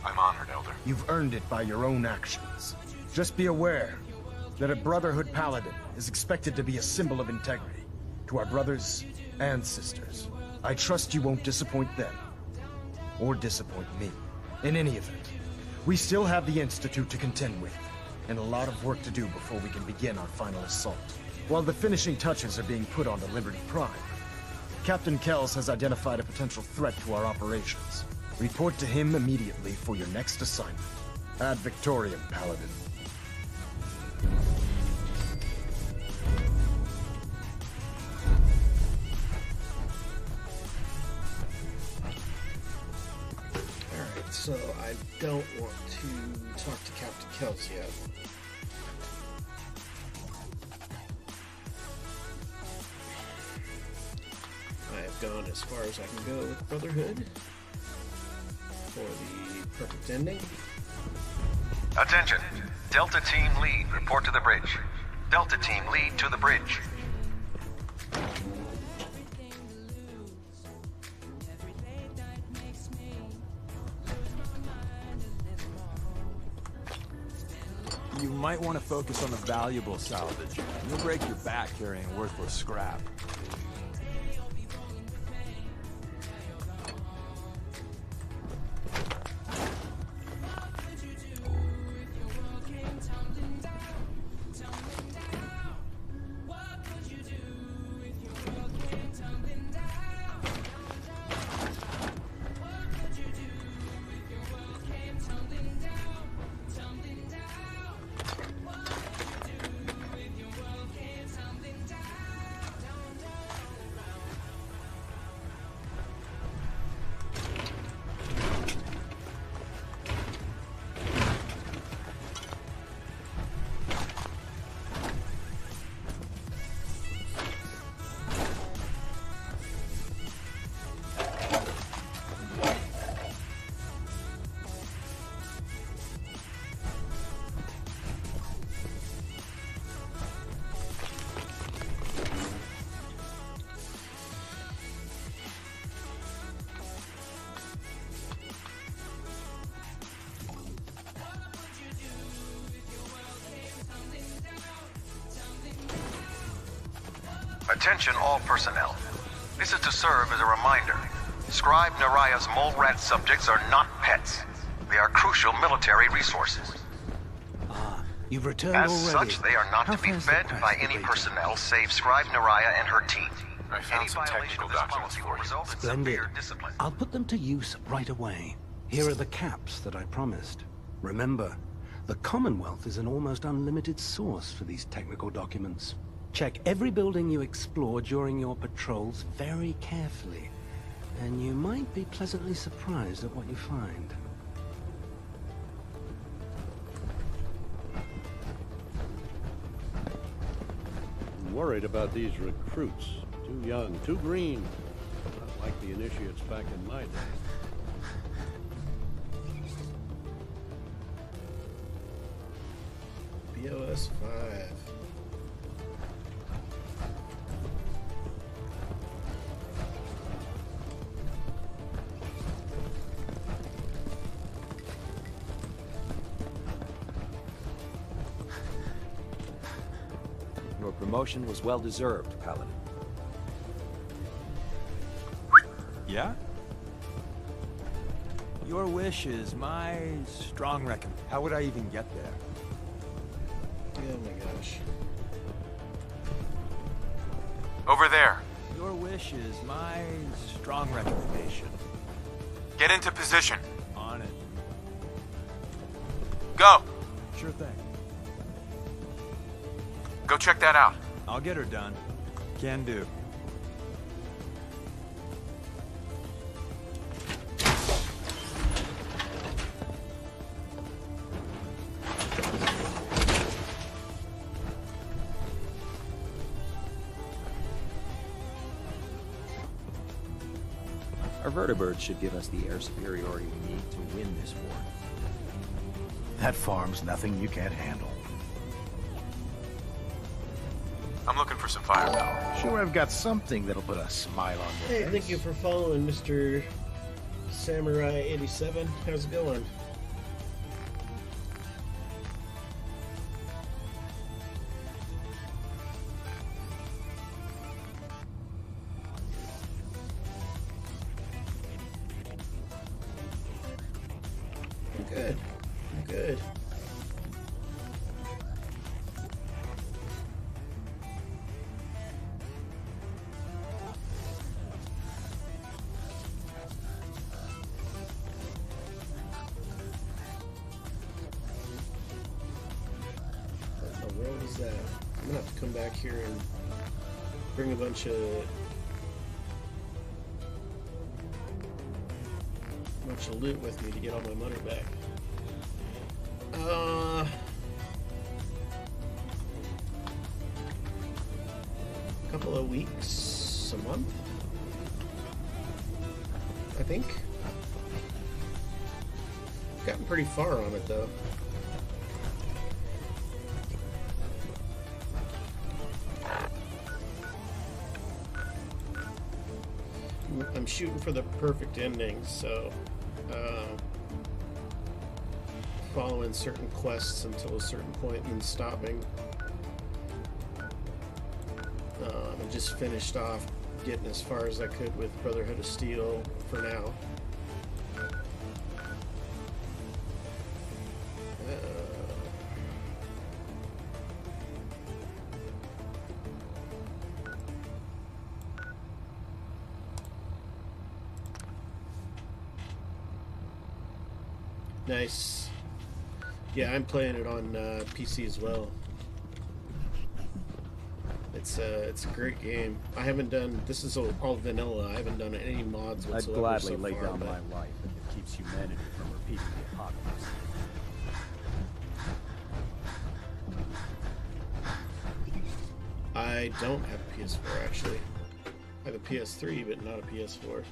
I'm honored, Elder. You've earned it by your own actions. Just be aware that a Brotherhood Paladin is expected to be a symbol of integrity to our brothers and sisters. I trust you won't disappoint them, or disappoint me. In any event, we still have the Institute to contend with, and a lot of work to do before we can begin our final assault. While the finishing touches are being put onto Liberty Prime, Captain Kells has identified a potential threat to our operations. Report to him immediately for your next assignment. Ad Victoriam, Paladin. Alright, so I don't want to talk to Captain Kells yet. I have gone as far as I can go with Brotherhood for the perfect ending. Attention. Delta Team Lead, report to the bridge. Delta Team Lead to the bridge. You might want to focus on the valuable salvage. You'll break your back carrying worthless scrap. Attention all personnel. This is to serve as a reminder. Scribe Naraya's mole rat subjects are not pets. They are crucial military resources. You've returned As already. such, they are not How to be far's the fed press by any debating? personnel save Scribe Naraya and her team. I found Any some violation technical of this documents policy for will you. result in Splendid. severe discipline. I'll put them to use right away. Here are the caps that I promised. Remember, the Commonwealth is an almost unlimited source for these technical documents. Check every building you explore during your patrols very carefully, and you might be pleasantly surprised at what you find. I'm worried about these recruits. Too young, too green. Not like the initiates back in my day. BOS 5. Your promotion was well deserved, Paladin. Yeah? Your wish is my strong recompense. How would I even get there? Oh my gosh. Over there. Your wish is my strong recommendation. Get into position. On it. Go. Sure thing. Go check that out. I'll get her done. Can do. Our vertibirds should give us the air superiority we need to win this war. That farm's nothing you can't handle. I'm looking for some firepower. Sure, I've got something that'll put a smile on your Hey, face. thank you for following, Mr. Samurai 87. How's it going? I'm good. I'm good. What in the world is that? I'm gonna have to come back here and bring a bunch of loot with me to get all my money back. A couple of weeks, a month, I think. Gotten pretty far on it though. I'm shooting for the perfect ending, so following certain quests until a certain point and then stopping. I just finished off getting as far as I could with Brotherhood of Steel for now. Nice. Yeah, I'm playing it on PC as well. It's a great game. I haven't done, this is all vanilla. I haven't done any mods I'd whatsoever. gladly so lay far, down but my life if it keeps humanity from repeating the apocalypse. I don't have a PS4 actually. I have a PS3, but not a PS4.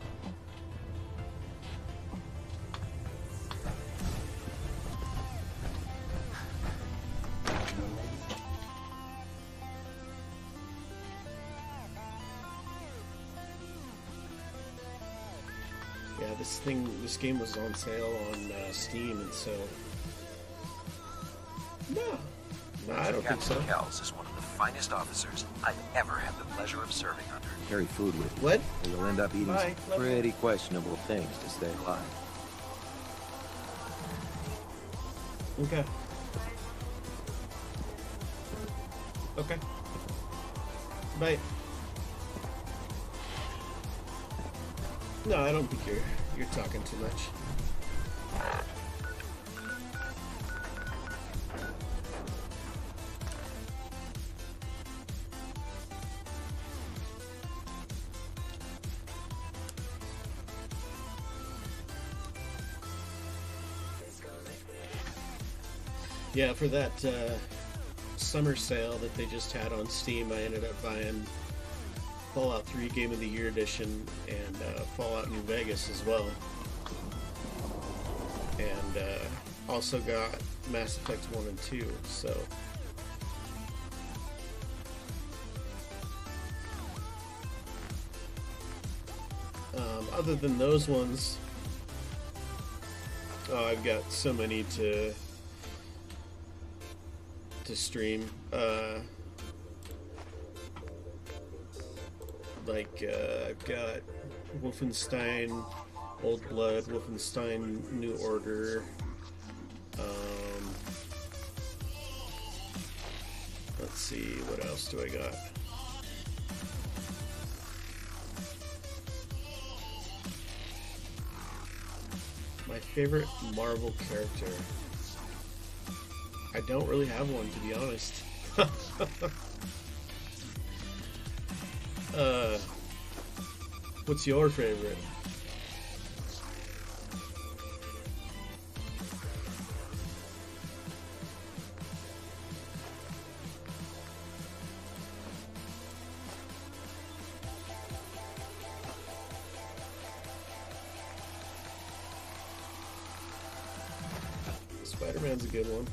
Yeah, this game was on sale on Steam, and so no, I don't think so. Captain Kells is one of the finest officers I've ever had the pleasure of serving under. Carry food with you. What? Or you'll end up eating Bye. some pretty questionable things to stay alive. Okay. Okay. Bye. No, I don't think you're talking too much. Yeah, for that summer sale that they just had on Steam, I ended up buying Fallout 3 Game of the Year Edition and Fallout New Vegas as well. And also got Mass Effect 1 and 2, so... other than those ones, I've got so many to stream. I've got Wolfenstein Old Blood, Wolfenstein New Order, let's see, what else do I got? My favorite Marvel character. I don't really have one, to be honest. What's your favorite? Spider-Man's a good one.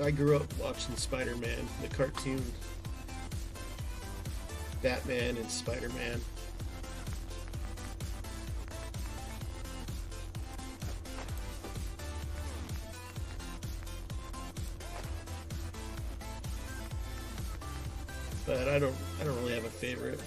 I grew up watching Spider-Man, the cartoon. Batman and Spider-Man. But I don't really have a favorite.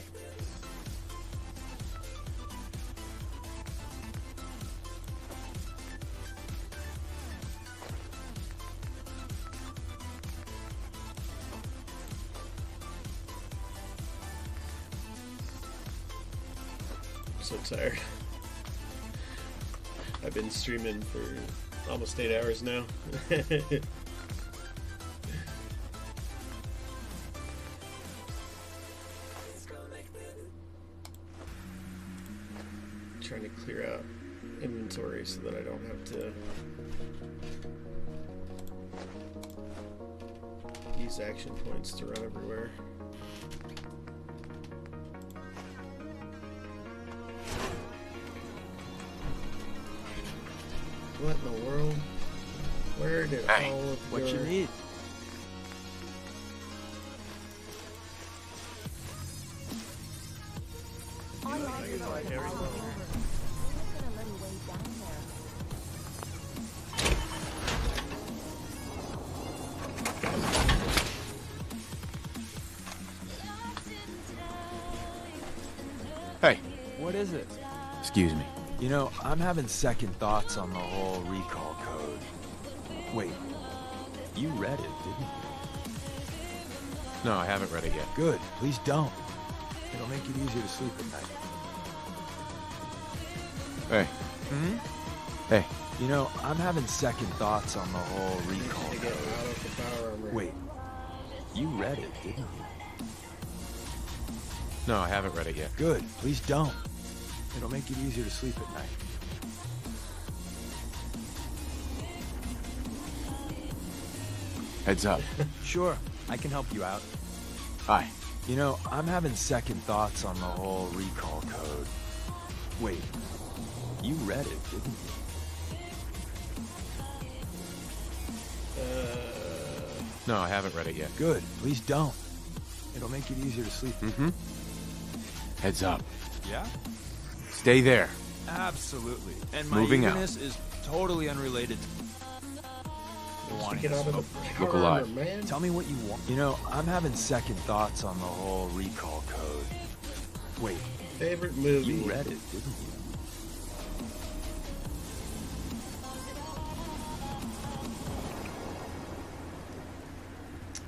So tired. I've been streaming for almost 8 hours now. Trying to clear out inventory so that I don't have to use action points to run everywhere. What in the world? Where did all of what your... you need? Hey. What is it? Excuse me. You know, I'm having second thoughts on the whole recall code. Wait, you read it, didn't you? No, I haven't read it yet. Good, please don't. It'll make it easier to sleep at night. Hey. Hey. You know, I'm having second thoughts on the whole recall code. Wait, you read it, didn't you? No, I haven't read it yet. Good, please don't. It'll make it easier to sleep at night. Heads up. Sure, I can help you out. Hi. You know, I'm having second thoughts on the whole recall code. Wait, you read it, didn't you? No, I haven't read it yet. Good, please don't. It'll make it easier to sleep. Heads up. Yeah? Stay there. Absolutely. And my Moving out. eagerness is totally unrelated to wanting Get to out of smoke. the Look power alive. armor, man. Tell me what you want. You know, I'm having second thoughts on the whole recall code. Wait, Favorite movie? you read it, didn't you?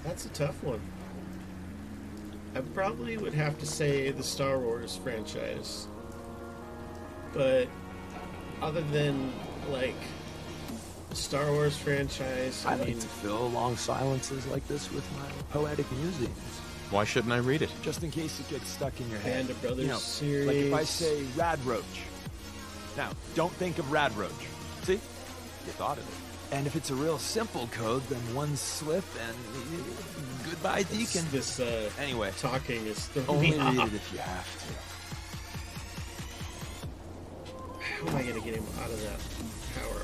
That's a tough one. I probably would have to say the Star Wars franchise. But other than, like, the Star Wars franchise, I I like mean, to fill long silences like this with my poetic musings. Why shouldn't I read it? Just in case it gets stuck in your head. Band of Brothers you know, series. Like if I say Rad Roach. Now, don't think of Rad Roach. See? You thought of it. And if it's a real simple code, then one slip and goodbye, Deacon. This anyway, talking is throwing only me read off. it if you have to. How am I going to get him out of that power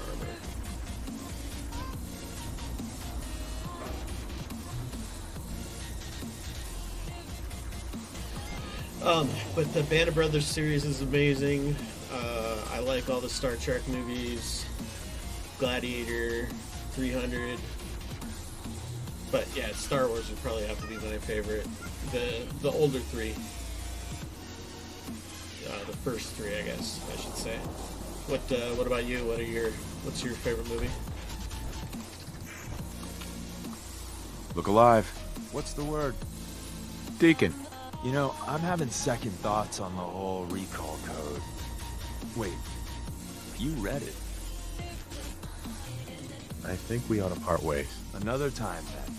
armor? But the Band of Brothers series is amazing. I like all the Star Trek movies. Gladiator, 300. But yeah, Star Wars would probably have to be my favorite. The older three. The first three, I guess I should say. What about you? What's your favorite movie? Look alive. What's the word? Deacon. You know, I'm having second thoughts on the whole recall code. Wait, you read it? I think we ought to part ways. Another time, then.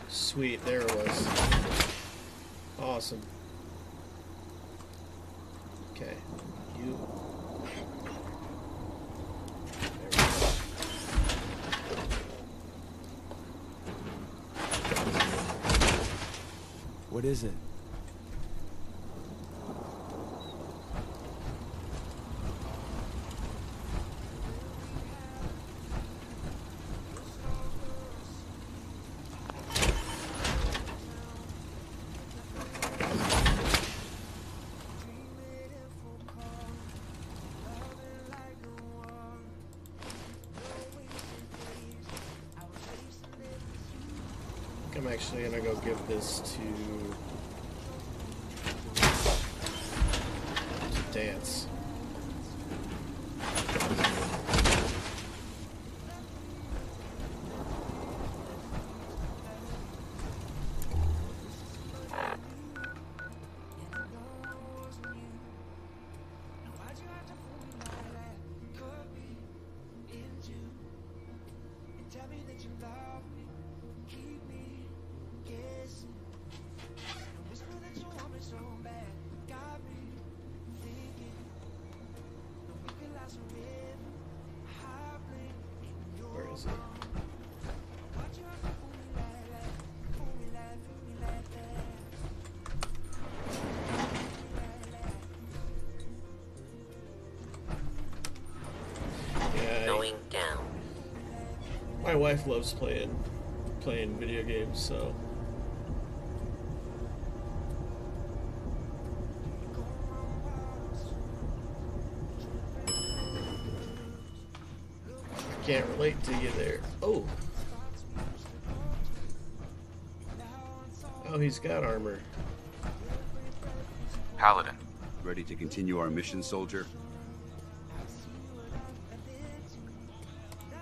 Sweet, there it was. Awesome. Okay, you... What is it? I'm actually gonna go give this to Dance. Where is it? Yeah, Going down. my wife loves playing video games, so I can't relate to you there. Oh. Oh, he's got armor. Paladin. Ready to continue our mission, soldier?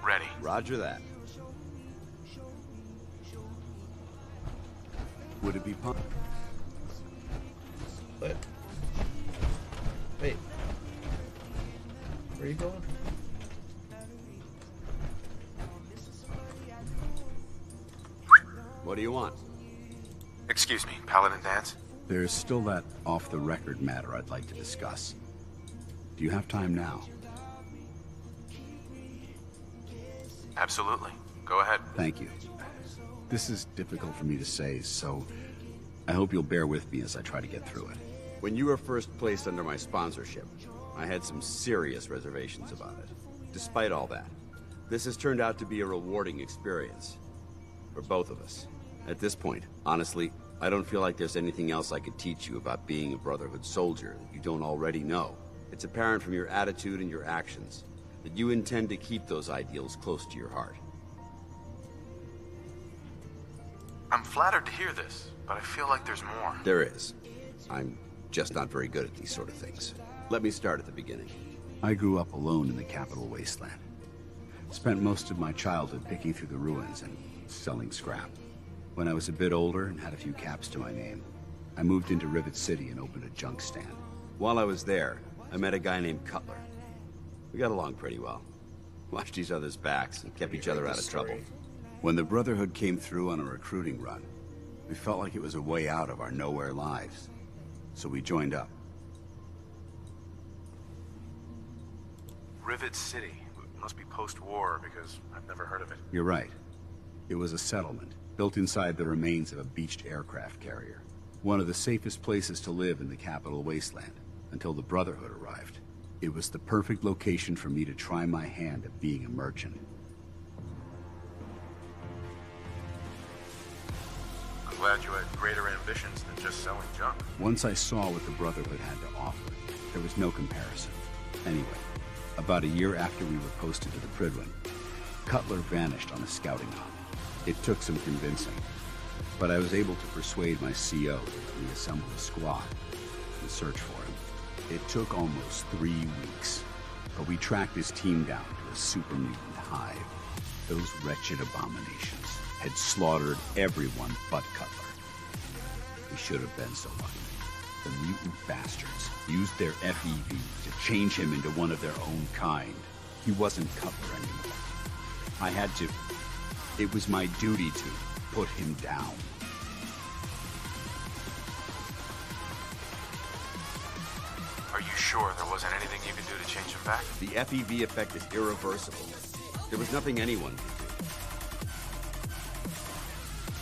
Ready. Roger that. Would it be What? Wait. Where are you going? What do you want? Excuse me, Paladin Dance? There's still that off-the-record matter I'd like to discuss. Do you have time now? Absolutely. Go ahead. Thank you. This is difficult for me to say, so I hope you'll bear with me as I try to get through it. When you were first placed under my sponsorship, I had some serious reservations about it. Despite all that, this has turned out to be a rewarding experience. For both of us. At this point, honestly, I don't feel like there's anything else I could teach you about being a Brotherhood soldier that you don't already know. It's apparent from your attitude and your actions that you intend to keep those ideals close to your heart. I'm flattered to hear this, but I feel like there's more. There is. I'm just not very good at these sort of things. Let me start at the beginning. I grew up alone in the capital wasteland. Spent most of my childhood picking through the ruins and selling scrap. When I was a bit older and had a few caps to my name, I moved into Rivet City and opened a junk stand. While I was there, I met a guy named Cutler. We got along pretty well. Watched each other's backs and kept each other out of trouble. When the Brotherhood came through on a recruiting run, we felt like it was a way out of our nowhere lives. So we joined up. Rivet City. Must be post-war, because I've never heard of it. You're right. It was a settlement, built inside the remains of a beached aircraft carrier. One of the safest places to live in the capital wasteland, until the Brotherhood arrived. It was the perfect location for me to try my hand at being a merchant. I'm glad you had greater ambitions than just selling junk. Once I saw what the Brotherhood had to offer, there was no comparison. Anyway, about a year after we were posted to the Prydwen, Cutler vanished on a scouting op. It took some convincing, but I was able to persuade my CO to reassemble a squad and search for him. It took almost 3 weeks, but we tracked his team down to a super mutant hive. Those wretched abominations had slaughtered everyone but Cutler. We should have been so lucky. The mutant bastards used their FEV to change him into one of their own kind. He wasn't Cutler anymore. I had to... It was my duty to put him down. Are you sure there wasn't anything you could do to change him back? The FEV effect is irreversible. There was nothing anyone could do.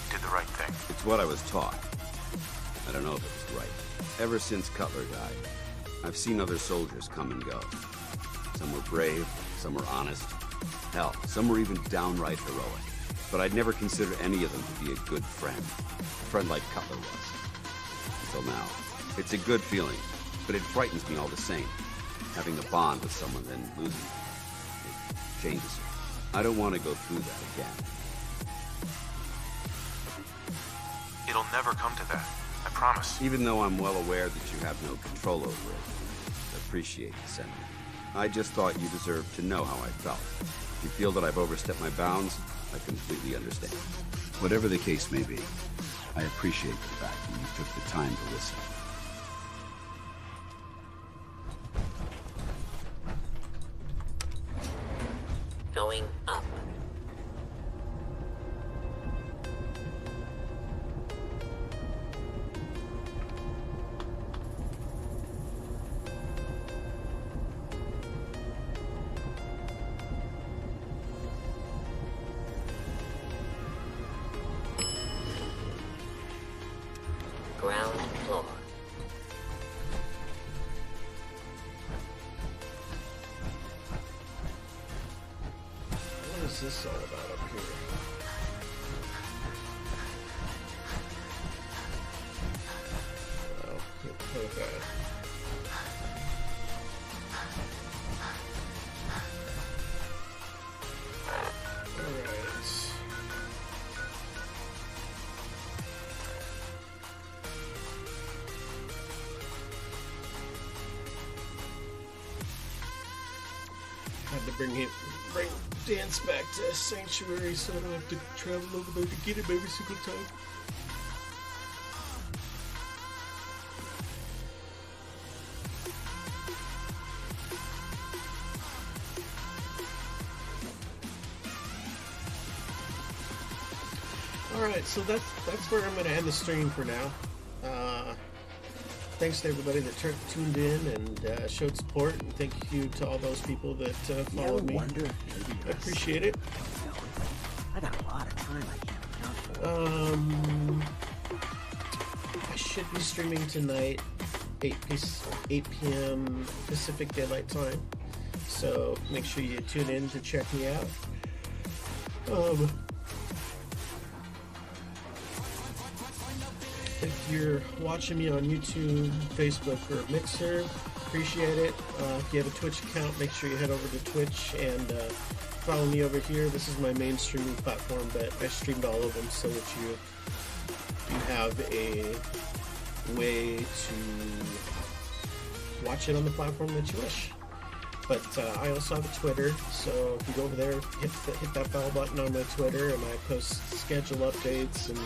You did the right thing. It's what I was taught. I don't know if it was right. Ever since Cutler died, I've seen other soldiers come and go. Some were brave, some were honest. Hell, some were even downright heroic. But I'd never considered any of them to be a good friend. A friend like Cutler was. Until now. It's a good feeling, but it frightens me all the same. Having a bond with someone, then losing it. It changes you. I don't want to go through that again. It'll never come to that. I promise. Even though I'm well aware that you have no control over it, I appreciate the sentiment. I just thought you deserved to know how I felt. If you feel that I've overstepped my bounds, I completely understand. Whatever the case may be, I appreciate the fact that you took the time to listen. Going up. Ground floor. What is this all about up here? Oh, okay. Had to bring Dance back to Sanctuary so I don't have to travel over there to get him every single time. Alright, so that's where I'm going to end the stream for now. Thanks to everybody that tuned in and showed support, and thank you to all those people that followed me. I appreciate it. I got a lot of time I can't account for. I should be streaming tonight, 8 p.m. Pacific Daylight Time. So make sure you tune in to check me out. If you're watching me on YouTube, Facebook, or Mixer, appreciate it. If you have a Twitch account, make sure you head over to Twitch and follow me over here. This is my main streaming platform, but I streamed all of them so that you have a way to watch it on the platform that you wish. But I also have a Twitter, so if you go over there, hit that bell button on my Twitter, and I post schedule updates and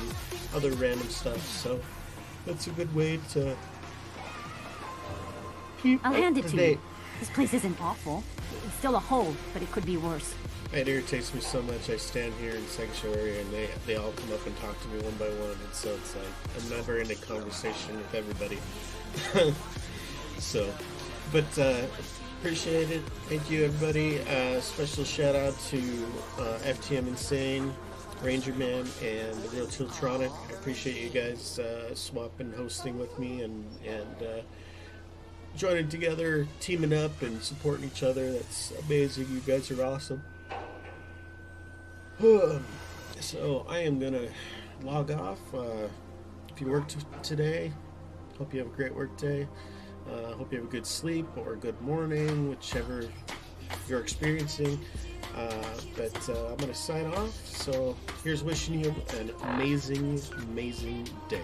other random stuff. So that's a good way to keep I'll hand it up to date. you. This place isn't awful. It's still a hole, but it could be worse. It irritates me so much. I stand here in Sanctuary, and they all come up and talk to me one by one, and so it's like I'm never in a conversation with everybody. So, but appreciate it. Thank you, everybody. Special shout out to FTM Insane, Ranger Man, and the Real Tiltronic. I appreciate you guys swapping hosting with me and joining together, teaming up, and supporting each other. That's amazing. You guys are awesome. So I am gonna log off. If you worked today, hope you have a great work day. Hope you have a good sleep or a good morning, whichever you're experiencing. But I'm going to sign off. So here's wishing you an amazing, amazing day.